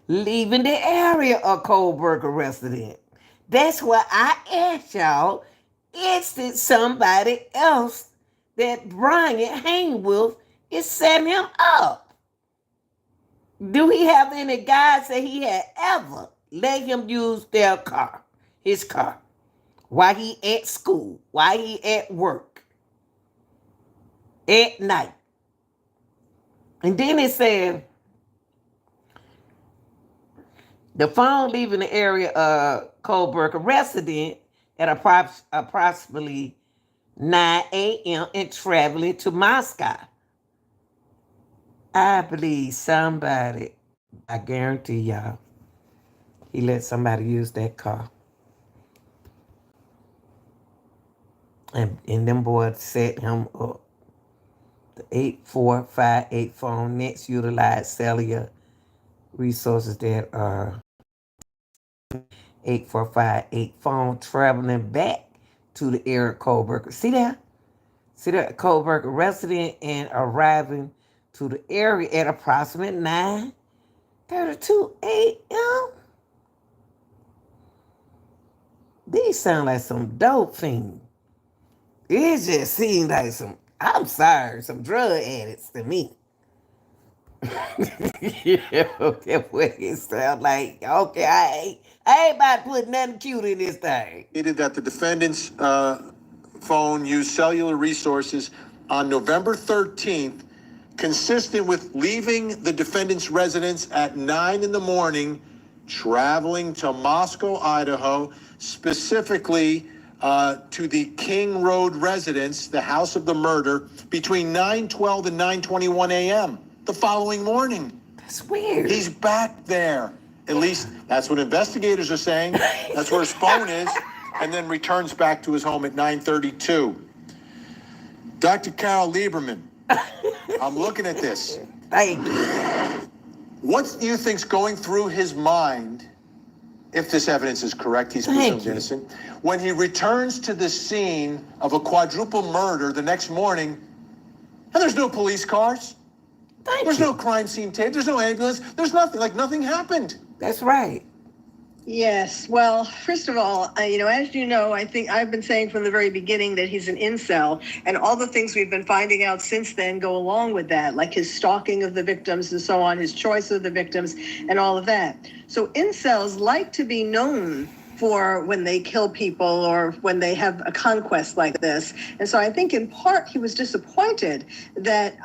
leaving the area of Kohberger resident. That's why I asked y'all, is it somebody else that Bryan hang with is setting him up? Do he have any guys that he had ever let him use their car, his car, while he at school, while he at work, at night? And then it said, the phone leaving the area of Kohberger resident at approximately 9 a.m. and traveling to Moscow. I believe somebody, I guarantee y'all, he let somebody use that car. And them boys set him up. The 8458 phone next utilized cellular resources that are 8458 phone traveling back to the area of Kohberger. See that? See that Kohberger resident and arriving to the area at approximately 9:32 a.m. These sound like some dope fiend. It just seems like some drug addicts to me. That's what it sounds like. Okay, I ain't about to put nothing cute in this thing. That the defendant's phone used cellular resources on November 13th, consistent with leaving the defendant's residence at 9 in the morning, traveling to Moscow, Idaho, specifically to the King Road residence, the house of the murder, between 9:12 and 9:21 a.m. the following morning. That's weird. He's back there. At least that's what investigators are saying. That's where his phone is, and then returns back to his home at 9:32. Dr. Carol Lieberman, I'm looking at this. Thank you. What do you think's going through his mind, if this evidence is correct, he's presumed innocent, when he returns to the scene of a quadruple murder the next morning, and there's no police cars? There's no crime scene tape. There's no ambulance. There's nothing. Like nothing happened. That's right. Yes. Well, first of all, as you know, I think I've been saying from the very beginning that he's an incel, and all the things we've been finding out since then go along with that, like his stalking of the victims and so on, his choice of the victims and all of that. So incels like to be known for when they kill people or when they have a conquest like this. And so I think in part he was disappointed that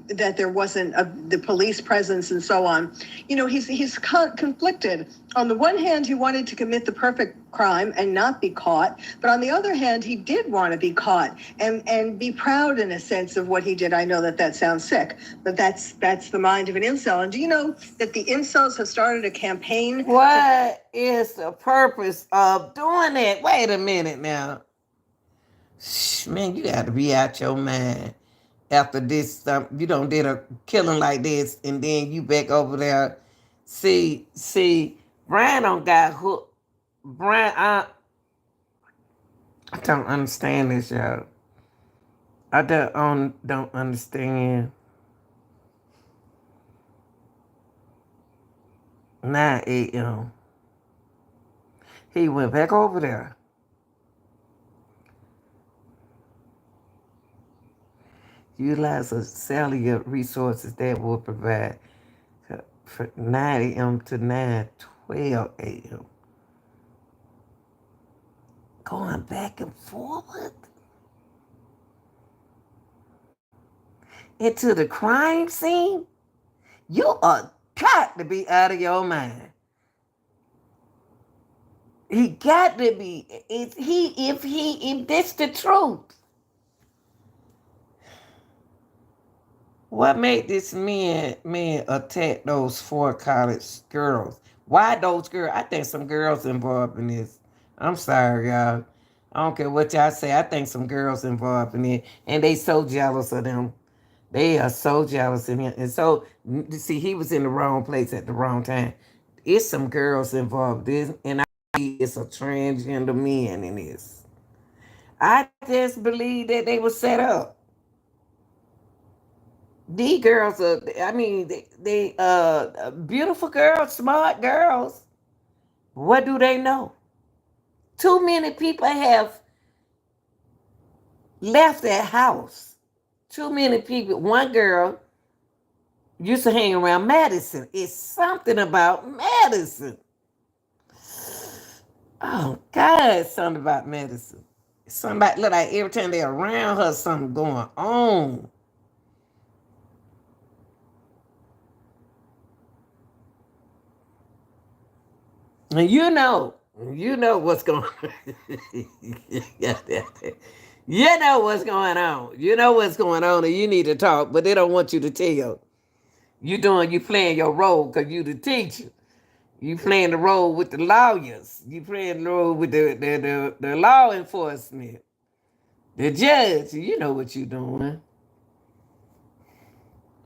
that there wasn't the police presence and so on. He's conflicted. On the one hand, he wanted to commit the perfect crime and not be caught. But on the other hand, he did want to be caught and be proud in a sense of what he did. I know that sounds sick, but that's the mind of an incel. And do you know that the incels have started a campaign? What is the purpose of doing that? Wait a minute now. Man, you got to be out your mind. After this, you don't did a killing like this, and then you back over there. See, Bryan don't got hooked. Bryan, I don't understand this, y'all. I don't understand. 9 a.m. He went back over there. Utilize the cellular resources that will provide for 9 a.m. to 9:12 a.m. going back and forward into the crime scene. You are got to be out of your mind. He got to be. If this the truth, what made this man attack those 4 college girls? Why those girls? I think some girls involved in this. I'm sorry, y'all. I don't care what y'all say. I think some girls involved in it, and they so jealous of them. They are so jealous of him. And so, see, he was in the wrong place at the wrong time. It's some girls involved in this, and I believe it's a transgender man in this. I just believe that they were set up. These girls are, I mean, they beautiful girls, smart girls. What do they know? Too many people have left their house. Too many people. One girl used to hang around Madison. It's something about Madison. Oh, God, something about Madison. Somebody, look like every time they're around her, something going on. And you know what's going on. You know what's going on. You know what's going on, and you need to talk, but they don't want you to tell. You playing your role because you the teacher. You playing the role with the lawyers. You playing the role with the law enforcement. The judge. You know what you're doing.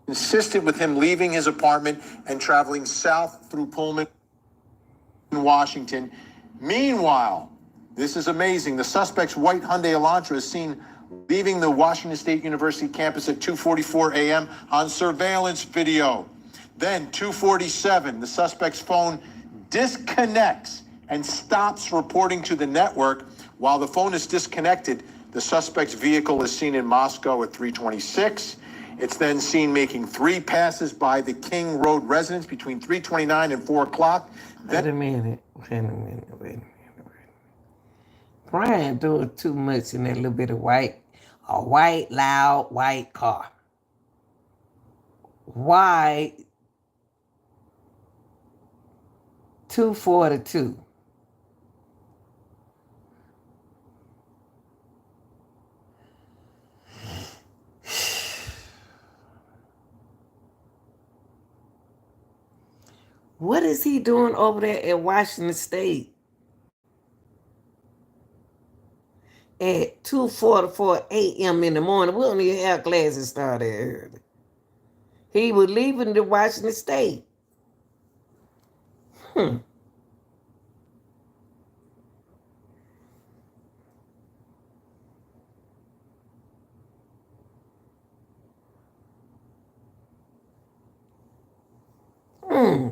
Insisted with him leaving his apartment and traveling south through Pullman, Washington. Meanwhile, this is amazing. The suspect's white Hyundai Elantra is seen leaving the Washington State University campus at 2:44 a.m. on surveillance video. Then 2:47, the suspect's phone disconnects and stops reporting to the network. While the phone is disconnected, the suspect's vehicle is seen in Moscow at 3:26. It's then seen making 3 passes by the King Road residence between 3:29 and 4 o'clock. Wait a minute. Bryan doing too much in that little bit of white, loud, white car. Why 242? What is he doing over there at Washington State at 2:44 a.m. in the morning? We don't even have classes started early. He was leaving the Washington State.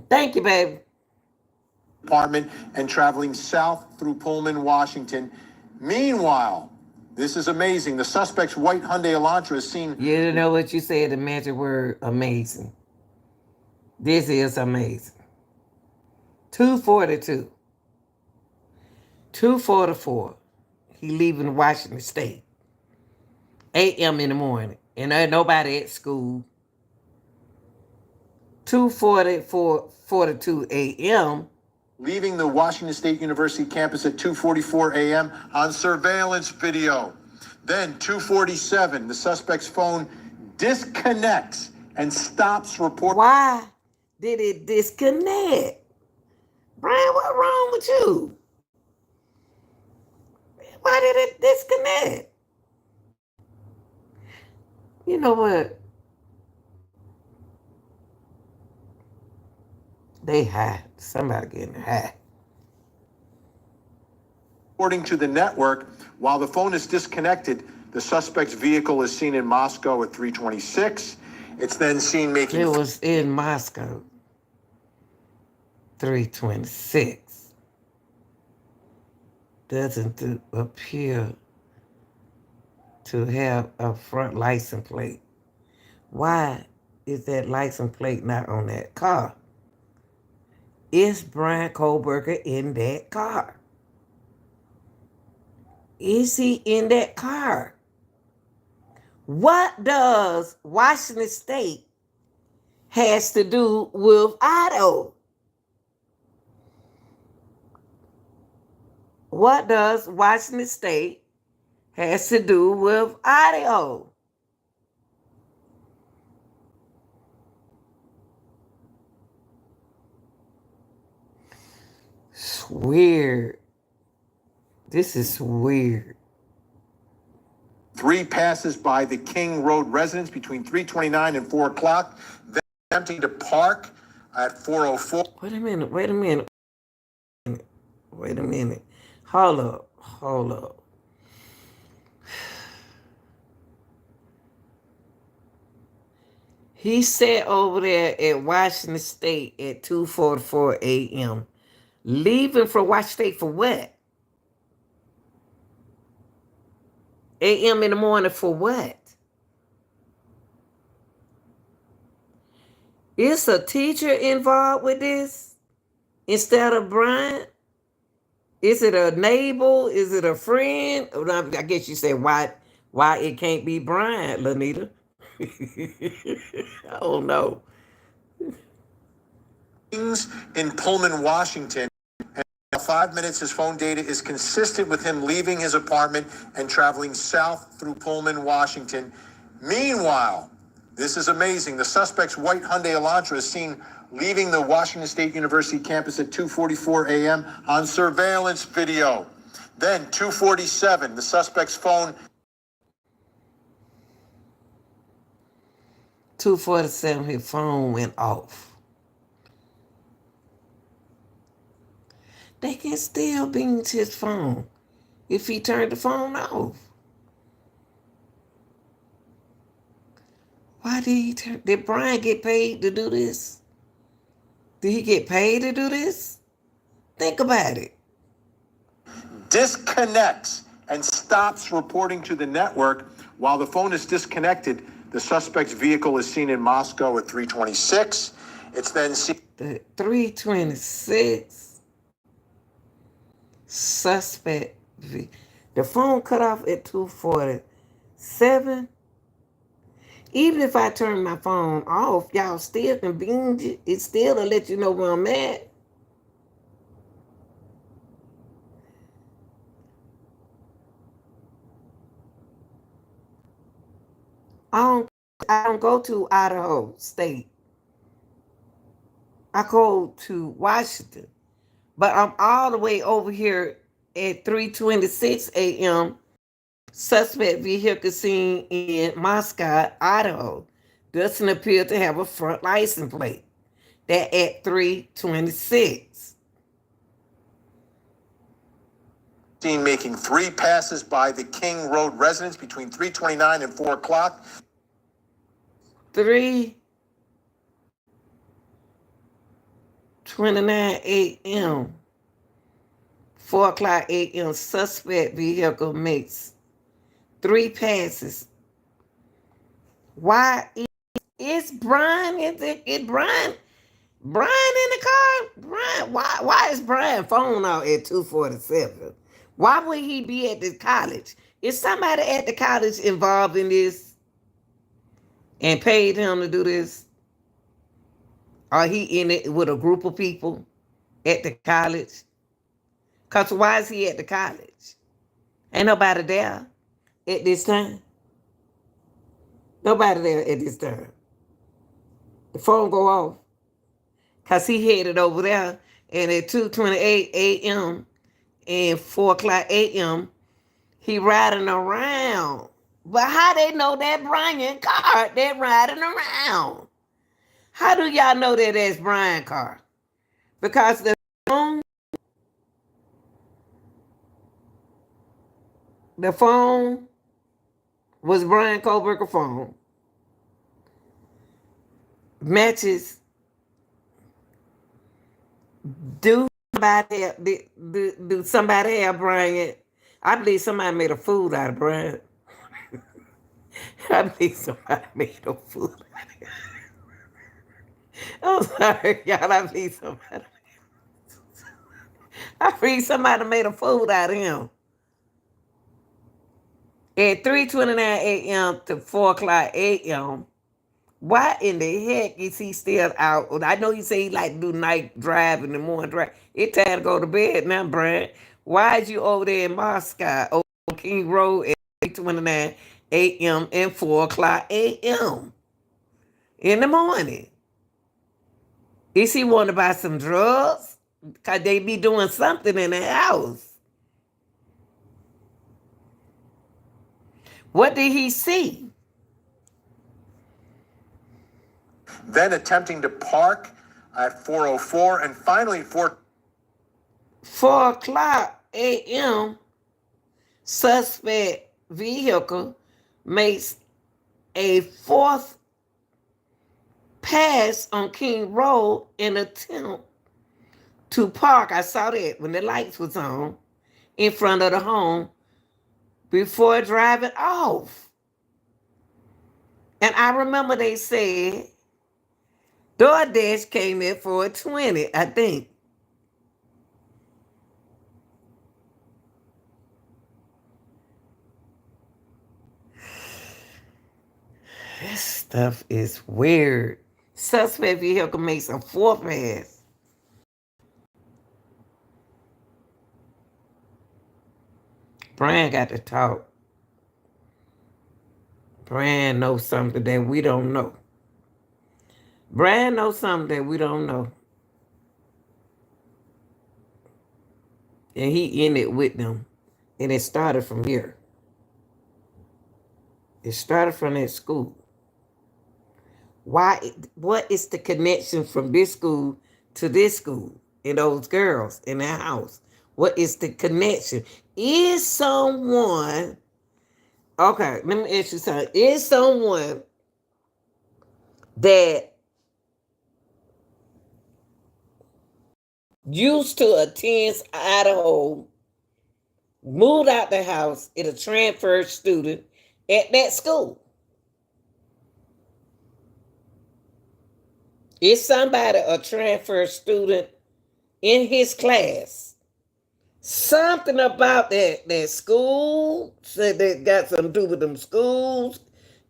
Thank you, baby. Apartment and traveling south through Pullman, Washington. Meanwhile, this is amazing. The suspect's white Hyundai Elantra is seen. You know what you said, the magic word, amazing. This is amazing. 2:42. 2:44. He leaving Washington State. 8 a.m. in the morning. And there ain't nobody at school. 2:42 a.m. Leaving the Washington State University campus at 2:44 a.m. on surveillance video. Then 2:47, the suspect's phone disconnects and stops reporting. Why did it disconnect? Bryan, what's wrong with you? Why did it disconnect? You know what? They high. Somebody getting high. According to the network, while the phone is disconnected, the suspect's vehicle is seen in Moscow at 3:26. It's then seen making. It was in Moscow. 3:26. Doesn't appear to have a front license plate. Why is that license plate not on that car? Is Bryan Kohberger in that car? Is he in that car? What does Washington State has to do with Idaho? What does Washington State has to do with Idaho? It's weird. This is weird. 3 passes by the King Road residence between 3:29 and 4 o'clock, then attempting to park at 4:04. Wait a minute. Wait a minute. Wait a minute. Hold up. Hold up. He sat over there at Washington State at 2:44 a.m. Leaving for Washington State for what? A.m. in the morning for what? Is a teacher involved with this instead of Bryan? Is it a neighbor? Is it a friend? I guess you said why it can't be Bryan, Lanita. I don't know. In Pullman, Washington. And 5 minutes, his phone data is consistent with him leaving his apartment and traveling south through Pullman, Washington. Meanwhile, this is amazing. The suspect's white Hyundai Elantra is seen leaving the Washington State University campus at 2:44 a.m. on surveillance video. Then 2:47, the suspect's phone. 2:47, his phone went off. They can still beam his phone if he turned the phone off. Why did he turn? Did Bryan get paid to do this? Did he get paid to do this? Think about it. Disconnects and stops reporting to the network. While the phone is disconnected, the suspect's vehicle is seen in Moscow at 3:26. It's then seen. The 3:26 suspect. The phone cut off at 2:47. Even if I turn my phone off, y'all still can beam it. It still will let you know where I'm at. I don't go to Idaho State. I go to Washington. But I'm all the way over here at 3:26 a.m. Suspect vehicle seen in Moscow, Idaho. Doesn't appear to have a front license plate. That at 3:26. Seen making 3 passes by the King Road residence between 3:29 and 4 o'clock. 3:29 a.m. 4 o'clock a.m. Suspect vehicle makes 3 passes. Why is Bryan? Is Bryan in the car? Bryan, why is Bryan phone out at 2:47? Why would he be at the college? Is somebody at the college involved in this and paid him to do this? Are he in it with a group of people at the college? Because why is he at the college? Ain't nobody there at this time. Nobody there at this time. The phone go off because he headed over there, and at 2:28 a.m. and 4 o'clock a.m., he riding around. But how they know that Bryan car? They're riding around. How do y'all know that that's Bryan car? Because the phone was Bryan Kohberger phone. Matches. Do somebody have Bryan? I believe somebody made a fool out of Bryan. I believe somebody made a fool out of him. I'm sorry, y'all. I believe somebody made a fool out of him. At 3:29 a.m. to 4 o'clock a.m., why in the heck is he still out? I know you say he like to do night drive in the morning drive. It's time to go to bed now, Bryan. Why is you over there in Moscow, over on King Road at 3:29 a.m. and 4 o'clock a.m. in the morning? Is he want to buy some drugs? Because they be doing something in the house. What did he see? Then attempting to park at 4:04 and finally 4 o'clock a.m., suspect vehicle makes a fourth pass on King Road in attempt to park. I saw that when the lights was on in front of the home before driving off. And I remember they said DoorDash came in for a 20, I think. This stuff is weird. Suspect vehicle makes a fourth pass. Bryan got to talk. Bryan knows something that we don't know. Bryan knows something that we don't know. And he in it with them. And it started from here. It started from that school. Why? What is the connection from this school to this school and those girls in that house? What is the connection? Is someone, okay, let me ask you something. Is someone that used to attend Idaho, moved out the house, is a transfer student at that school? Is somebody a transfer student in his class? Something about that school said that got something to do with them schools,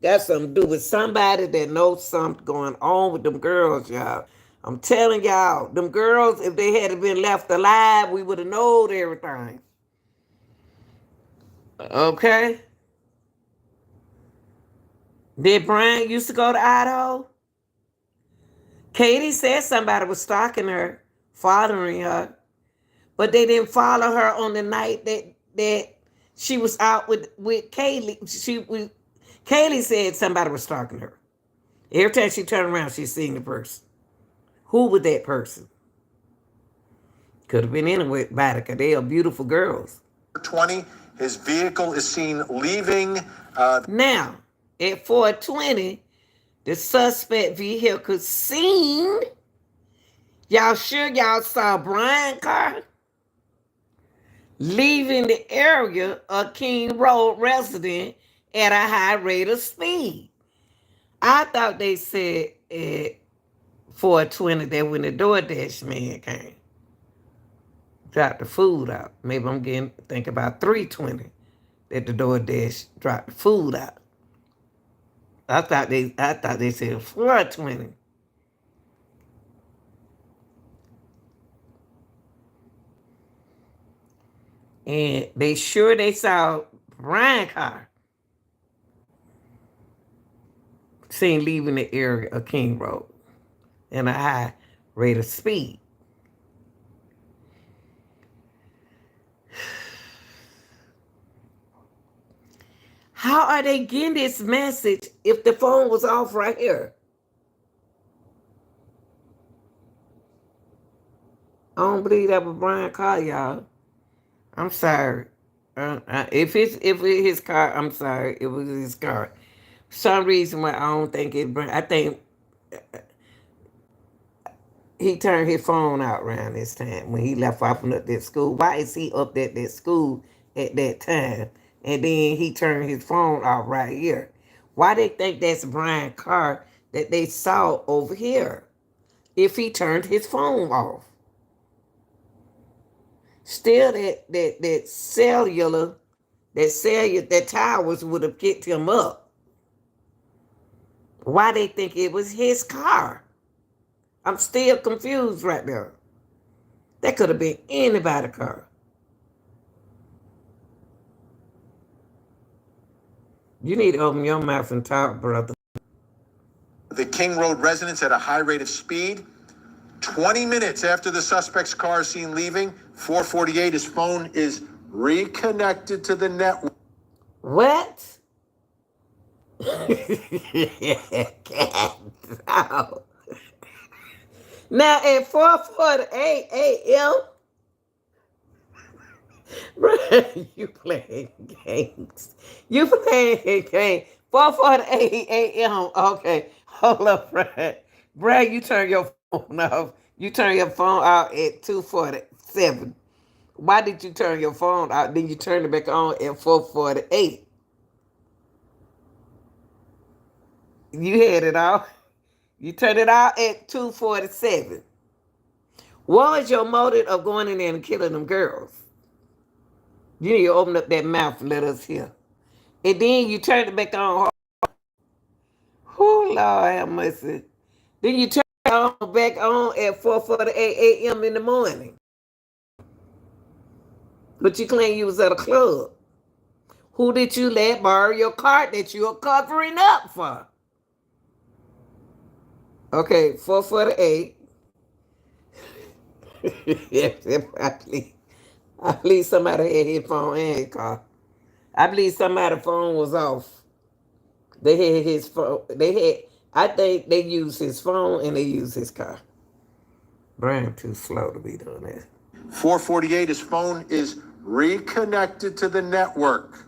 got something to do with somebody that knows something going on with them girls, y'all. I'm telling y'all, them girls, if they had been left alive, we would have known everything. Okay? Did Bryan used to go to Idaho? Katie said somebody was stalking her, following her, but they didn't follow her on the night that she was out with Kaylee. Kaylee said somebody was stalking her. Every time she turned around, she seen the person. Who was that person? Could have been anybody, because they are beautiful girls. 20, his vehicle is seen leaving. Now, at 4:20, the suspect vehicle seen. Y'all sure y'all saw Bryan car leaving the area of King Road resident at a high rate of speed? I thought they said at 4:20 that when the DoorDash man came, dropped the food out. Maybe I'm getting think about 3:20 that the DoorDash dropped the food out. I thought they said 4:20. And they saw Bryan car seen leaving the area of King Road in a high rate of speed. How are they getting this message if the phone was off right here? I don't believe that was Bryan car, y'all. I'm sorry. If it's his car, I'm sorry. It was his car. For some reason why I don't think it. I think he turned his phone out around this time when he left off at that school. Why is he up at that school at that time? And then he turned his phone off right here. Why they think that's Bryan car that they saw over here if he turned his phone off? Still that cellular that towers would have picked him up. Why they think it was his car? I'm still confused right now. That could have been anybody's car. You need to open your mouth and talk, brother. The King Road residence at a high rate of speed. 20 minutes after the suspect's car is seen leaving, 4:48, his phone is reconnected to the network. What? No. Now at 4:48 a.m., Brian, you playing games. You playing games. 4:48 a.m. Okay, hold up, Brian. Brian, you turn your phone off. You turn your phone out at 2:47. Why did you turn your phone out? Then you turn it back on at 4:48. You had it off. You turned it out at 2:47. What was your motive of going in there and killing them girls? You need to open up that mouth and let us hear. And then you turned it back on. Oh, Lord have mercy. Then you turn it on back on at 4:48 a.m. in the morning. But you claim you was at a club. Who did you let borrow your car that you are covering up for? Okay, 4:48. Yes, I believe somebody had his phone and his car. I believe somebody's phone was off. They had his phone. I think they used his phone and they used his car. Bryan too slow to be doing that. 4:48, his phone is reconnected to the network.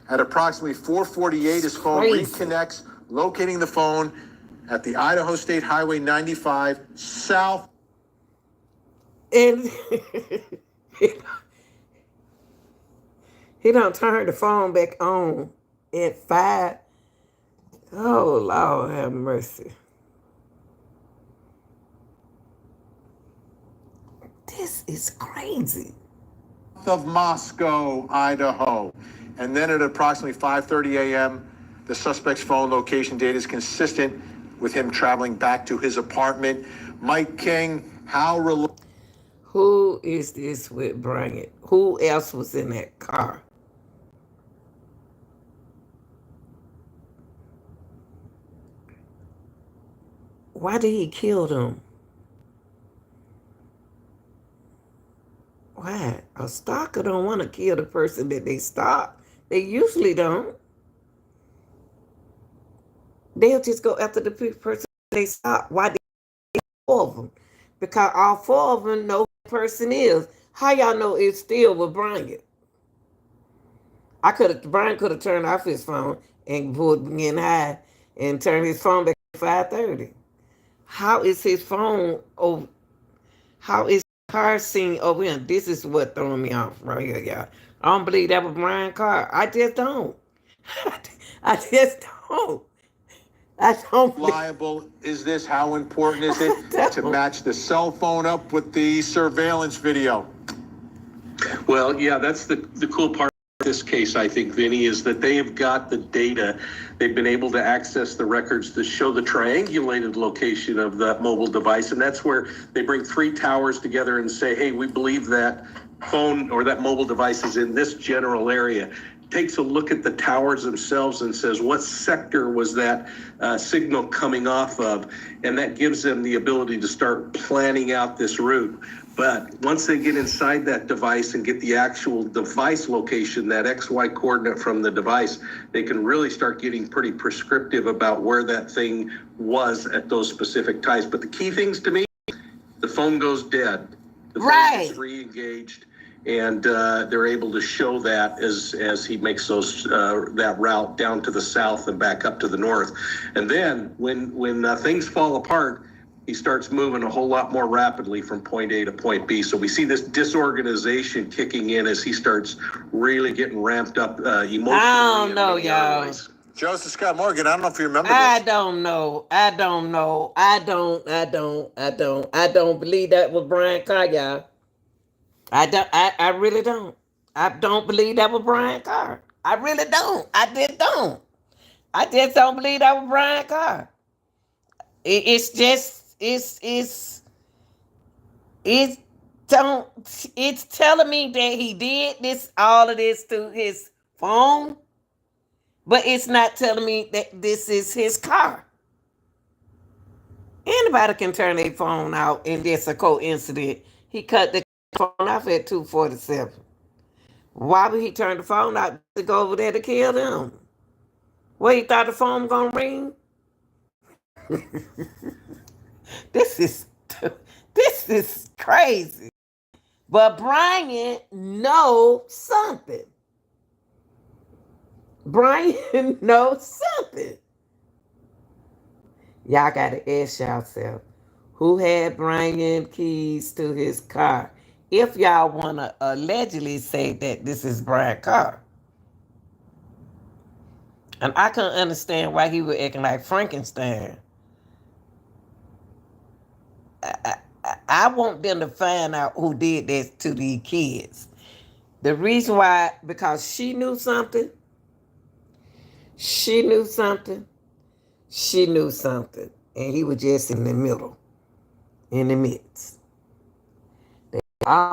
At approximately 4:48, his phone reconnects, locating the phone at the Idaho State Highway 95 south. And he don't turn the phone back on at 5. Oh, Lord have mercy. This is crazy. Of Moscow, Idaho. And then at approximately 5:30 a.m., the suspect's phone location data is consistent with him traveling back to his apartment. Mike King, who is this with Bryan? Who else was in that car? Why did he kill them? Why? A stalker don't want to kill the person that they stalk. They usually don't. They'll just go after the person they stalk. Why did they kill 4 of them? Because all 4 of them know who the person is. How y'all know it's still with Bryan? Bryan could have turned off his phone and would begin high and turn his phone back at 5:30. How is his phone over? How is car scene over here? This is what throwing me off right here, y'all. I don't believe that was Bryan's car. I just don't. I just don't. I don't. Reliable is this? How important is it to match the cell phone up with the surveillance video? Well, yeah, that's the cool part of this case, I think, Vinny, is that they have got the data. They've been able to access the records to show the triangulated location of that mobile device. And that's where they bring 3 towers together and say, hey, we believe that phone or that mobile device is in this general area. Takes a look at the towers themselves and says, what sector was that signal coming off of? And that gives them the ability to start planning out this route. But once they get inside that device and get the actual device location, that XY coordinate from the device, they can really start getting pretty prescriptive about where that thing was at those specific times. But the key things to me, the phone goes dead. The phone gets re-engaged. And they're able to show that as he makes those that route down to the south and back up to the north. And then when things fall apart, he starts moving a whole lot more rapidly from point A to point B. So we see this disorganization kicking in as he starts really getting ramped up emotionally. I don't know, y'all. Joseph Scott Morgan, I don't know if you remember I this. don't know. I don't believe that was Bryan car, y'all. I really don't. I don't believe that was Brian Carr. I really don't. I just don't. I just don't believe that was Brian Carr. It's just it's don't it's telling me that he did this all of this through his phone, but it's not telling me that this is his car. Anybody can turn their phone out, and there's a coincidence. He cut the phone off at 2:47. Why would he turn the phone out to go over there to kill them? Well, he thought the phone was gonna ring. This is this is crazy. But Brian knows something. Brian knows something. Y'all gotta ask yourself, who had Brian keys to his car? If y'all wanna allegedly say that this is Brian Carr. And I couldn't understand why he was acting like Frankenstein. I want them to find out who did this to these kids. The reason why, because she knew something, she knew something, she knew something, and he was just in the middle, in the midst. They all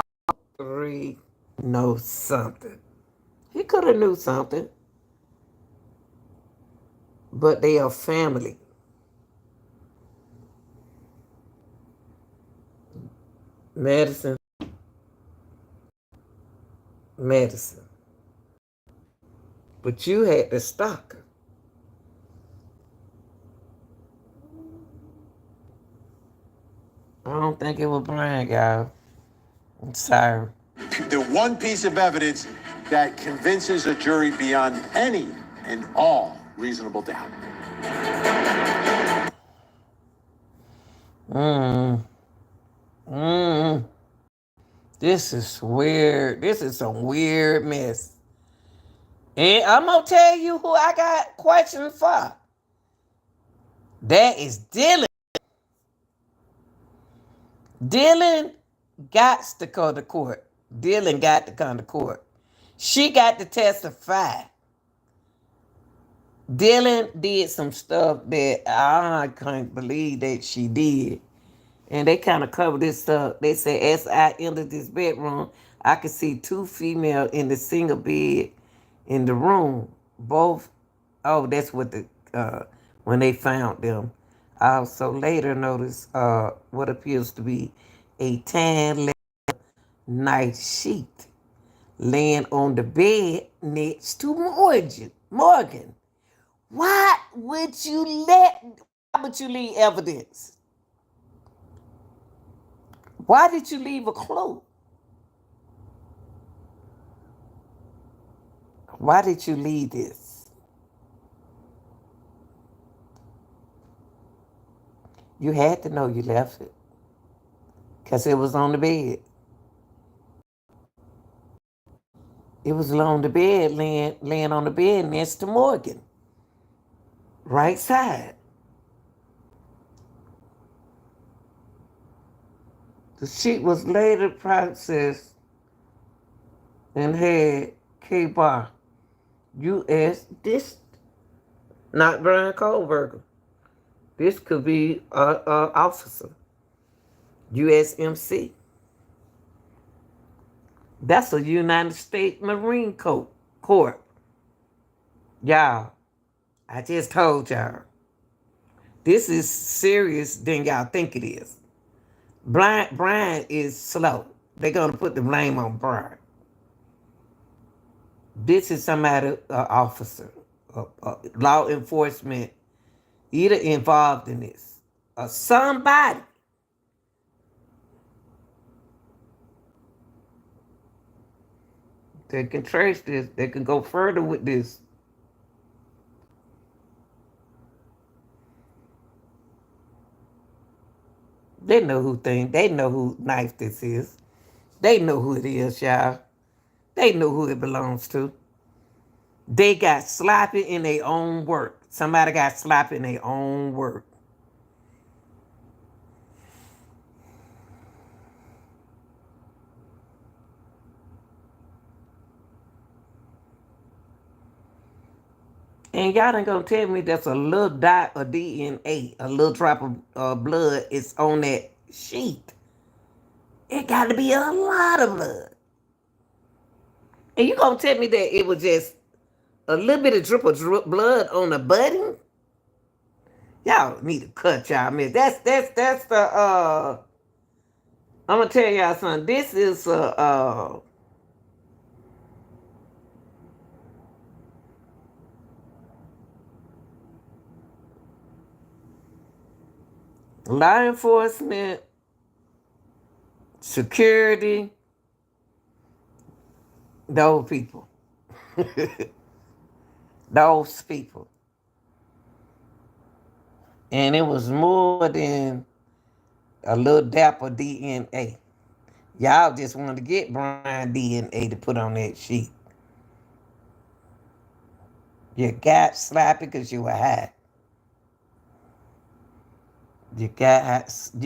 three know something. He could have knew something, but they are family. Medicine. But you had to stalk her. I don't think it was Brian, y'all. I'm sorry. The one piece of evidence that convinces a jury beyond any and all reasonable doubt. This is weird. This is some weird mess. And I'm going to tell you who I got questions for. That is Dylan. Dylan got to go to court. Dylan got to come to court. She got to testify. Dylan did some stuff that I can't believe that she did. And they kind of covered this up. They said, as I entered this bedroom, I could see two females in the single bed in the room. Both, oh, that's what when they found them. I also later noticed what appears to be a tan leather night sheet laying on the bed next to Morgan. Why would you leave evidence? Why did you leave a clue? Why did you leave this? You had to know you left it. Because it was on the bed. It was on the bed, laying on the bed next to Morgan. Right side. The sheet was later processed and had K-Bar. U.S. This, not Bryan Kohberger. This could be an officer. USMC. That's a United States Marine Corps. Y'all, I just told y'all. This is serious than y'all think it is. Bryan is slow. They're going to put the blame on Bryan. This is somebody, officer, law enforcement, either involved in this, or somebody. They can trace this. They can go further with this. They know who knife this is. They know who it is, y'all. They know who it belongs to. They got sloppy in their own work. Somebody got sloppy in their own work. And y'all ain't gonna tell me that's a little dot of DNA, a little drop of blood is on that sheet. It got to be a lot of blood. And you gonna tell me that it was just a little bit of drip of blood on the button? Y'all need to cut y'all miss. That's the I'm gonna tell y'all something. This is law enforcement, security, those people. Those people. And it was more than a little dap of DNA. Y'all just wanted to get Bryan DNA to put on that sheet. You got sloppy because you were high. You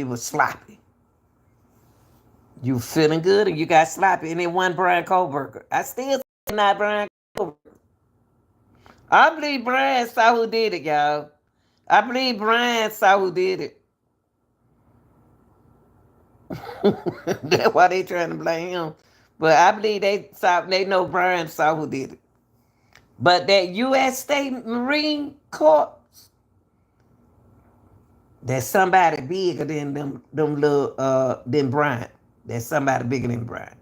were sloppy. You feeling good and you got sloppy, and it wasn't Bryan Kohberger. I still say not Bryan Kohberger. I believe Bryan saw who did it, y'all. I believe Bryan saw who did it. That's why they trying to blame him. But I believe they know Bryan saw who did it. But that U.S. State Marine Corps, there's somebody bigger than them little than Bryan. There's somebody bigger than Bryan.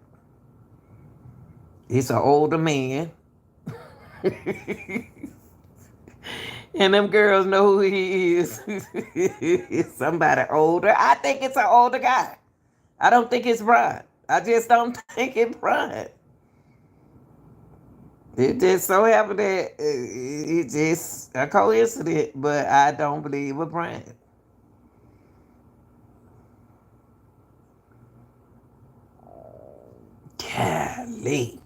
It's an older man. And them girls know who he is. It's somebody older. I think it's an older guy. I don't think it's Bryan. I just don't think it's Bryan. It just so happened that it's just a coincidence, but I don't believe it was Bryan. Golly,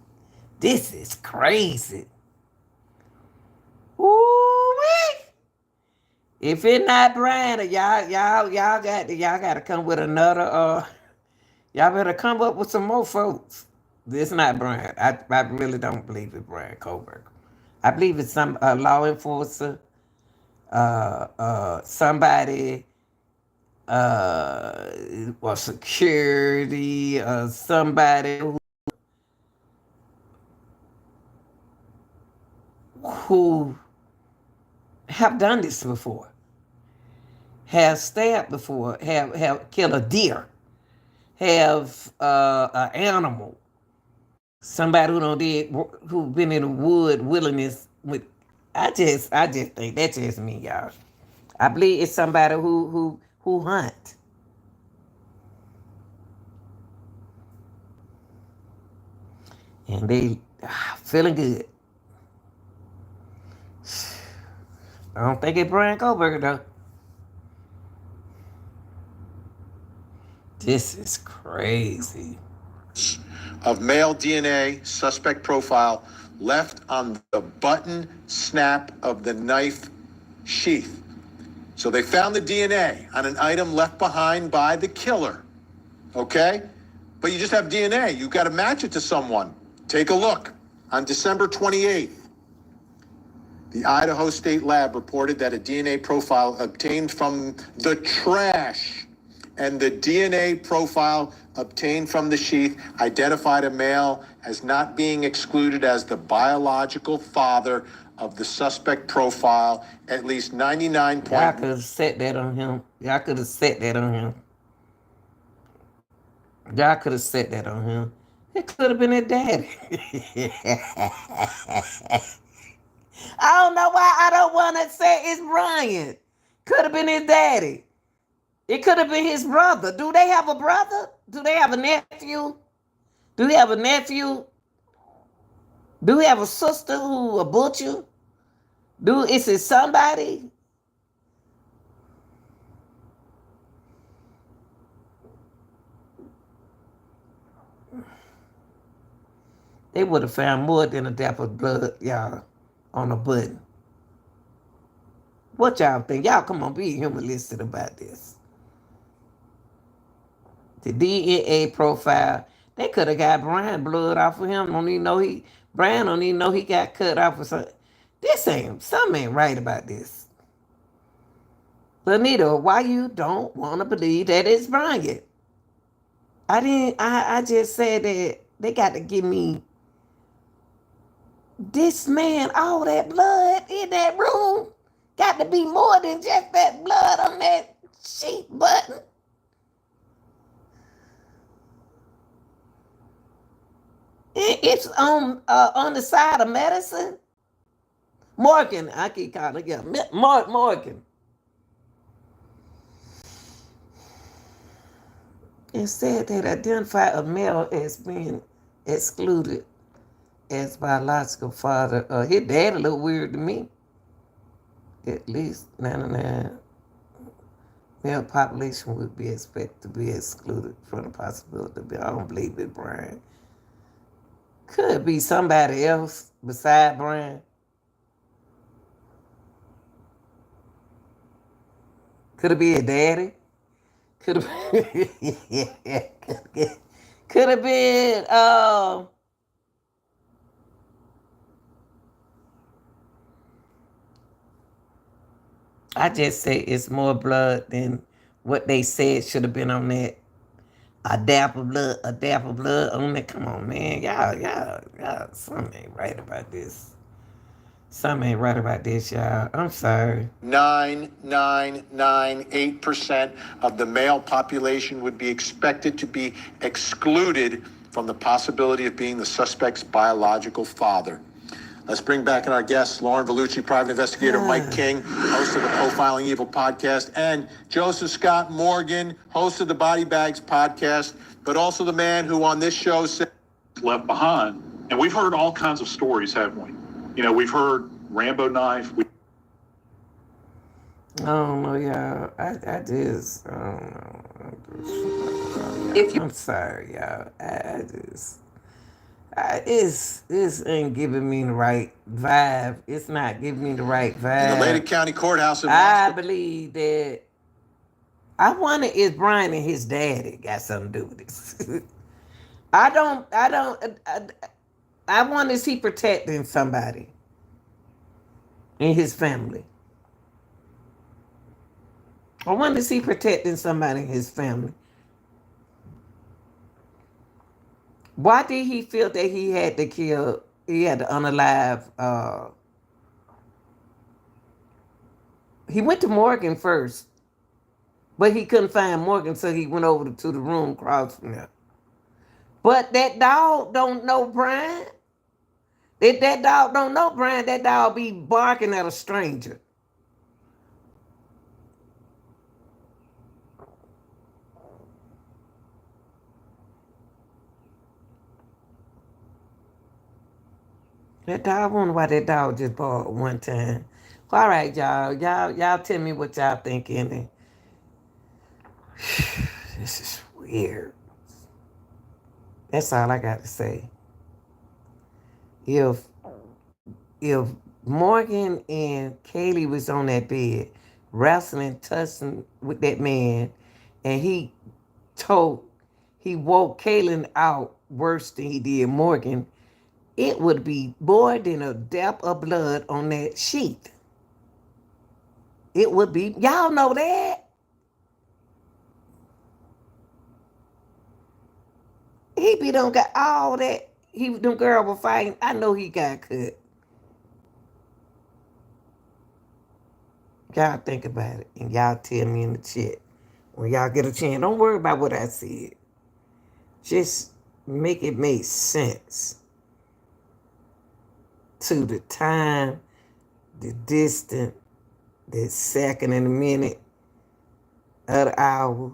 this is crazy. Ooh-wee. If it's not Bryan, y'all got to come with another. Y'all better come up with some more folks. This not Bryan. I really don't believe it's Bryan Kohberger. I believe it's some law enforcer, somebody, or security, somebody who have done this before, have stabbed before, have killed a deer, have an animal, somebody who been in the wood wilderness with. I just think that's just me, y'all. I believe it's somebody who hunt. And they feeling good. I don't think it's Bryan Kohberger though. This is crazy. Of male DNA suspect profile left on the button snap of the knife sheath. So they found the DNA on an item left behind by the killer. Okay? But you just have DNA. You got to match it to someone. Take a look. On December 28th, the Idaho State Lab reported that a DNA profile obtained from the trash and the DNA profile obtained from the sheath identified a male as not being excluded as the biological father of the suspect profile. At least 99 point. Y'all could have set that on him. Y'all could have set that on him. Y'all could have set that on him. It could have been his daddy. I don't know why I don't want to say it's Bryan. Could have been his daddy. It could have been his brother. Do they have a brother? Do they have a nephew? Do they have a nephew? Do we have a sister who a butcher? Is it somebody? They would have found more than a dap of blood, y'all, on a button. What y'all think? Y'all come on, be humanistic about this. The DNA profile, they could have got Bryan blood off of him. Bryan don't even know he got cut off or something. Something ain't right about this. Lanita, why you don't want to believe that it's Bryan? I just said that they got to give me this man, all that blood in that room. Got to be more than just that blood on that sheet button. It's on the side of medicine. Morgan, I keep calling him Morgan. It said that identify a male as being excluded as biological father. His dad a little weird to me. At least 99 male population would be expected to be excluded from the possibility. I don't believe it, Bryan. Could be somebody else beside Bryan. Could it be a daddy? Could have could have been I just say it's more blood than what they said should have been on that. A dap of blood on that. Come on, man. Y'all, something ain't right about this. Something ain't right about this, y'all. I'm sorry. 9.998% of the male population would be expected to be excluded from the possibility of being the suspect's biological father. Let's bring back in our guests, Lauren Vellucci, private investigator Mike King, host of the Profiling Evil podcast, and Joseph Scott Morgan, host of the Body Bags podcast, but also the man who on this show said left behind. And we've heard all kinds of stories, haven't we? You know, we've heard Rambo knife. I don't know, y'all. I don't know. I'm sorry, y'all. This ain't giving me the right vibe. It's not giving me the right vibe. in the Lady County Courthouse in I believe that. I wonder if Bryan and his daddy got something to do with this. I wonder is he protecting somebody in his family? I wonder is he protecting somebody in his family? Why did he feel that he had to unalive? He went to Morgan first, but he couldn't find Morgan, so he went over to the room across from there. But that dog don't know Bryan. If that dog don't know Bryan, that dog be barking at a stranger. That dog, I wonder why that dog just barked one time. Well, all right, y'all. Y'all tell me what y'all thinking. This is weird. That's all I got to say. If Morgan and Kaylee was on that bed, wrestling, tussling with that man, and he woke Kaylin out worse than he did Morgan, it would be more than a dap of blood on that sheet. It would be. Y'all know that? He be done got all that. Them girl were fighting. I know he got cut. Y'all think about it, and y'all tell me in the chat when y'all get a chance. Don't worry about what I said. Just make it make sense to the time, the distance, the second and the minute of the hour.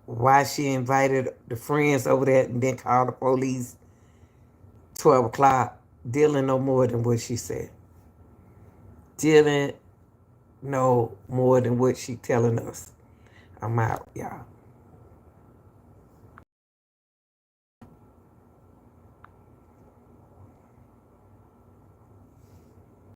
Why she invited the friends over there and then called the police 12 o'clock. Dylan no more than what she said. Dylan no more than what she telling us. I'm out, y'all.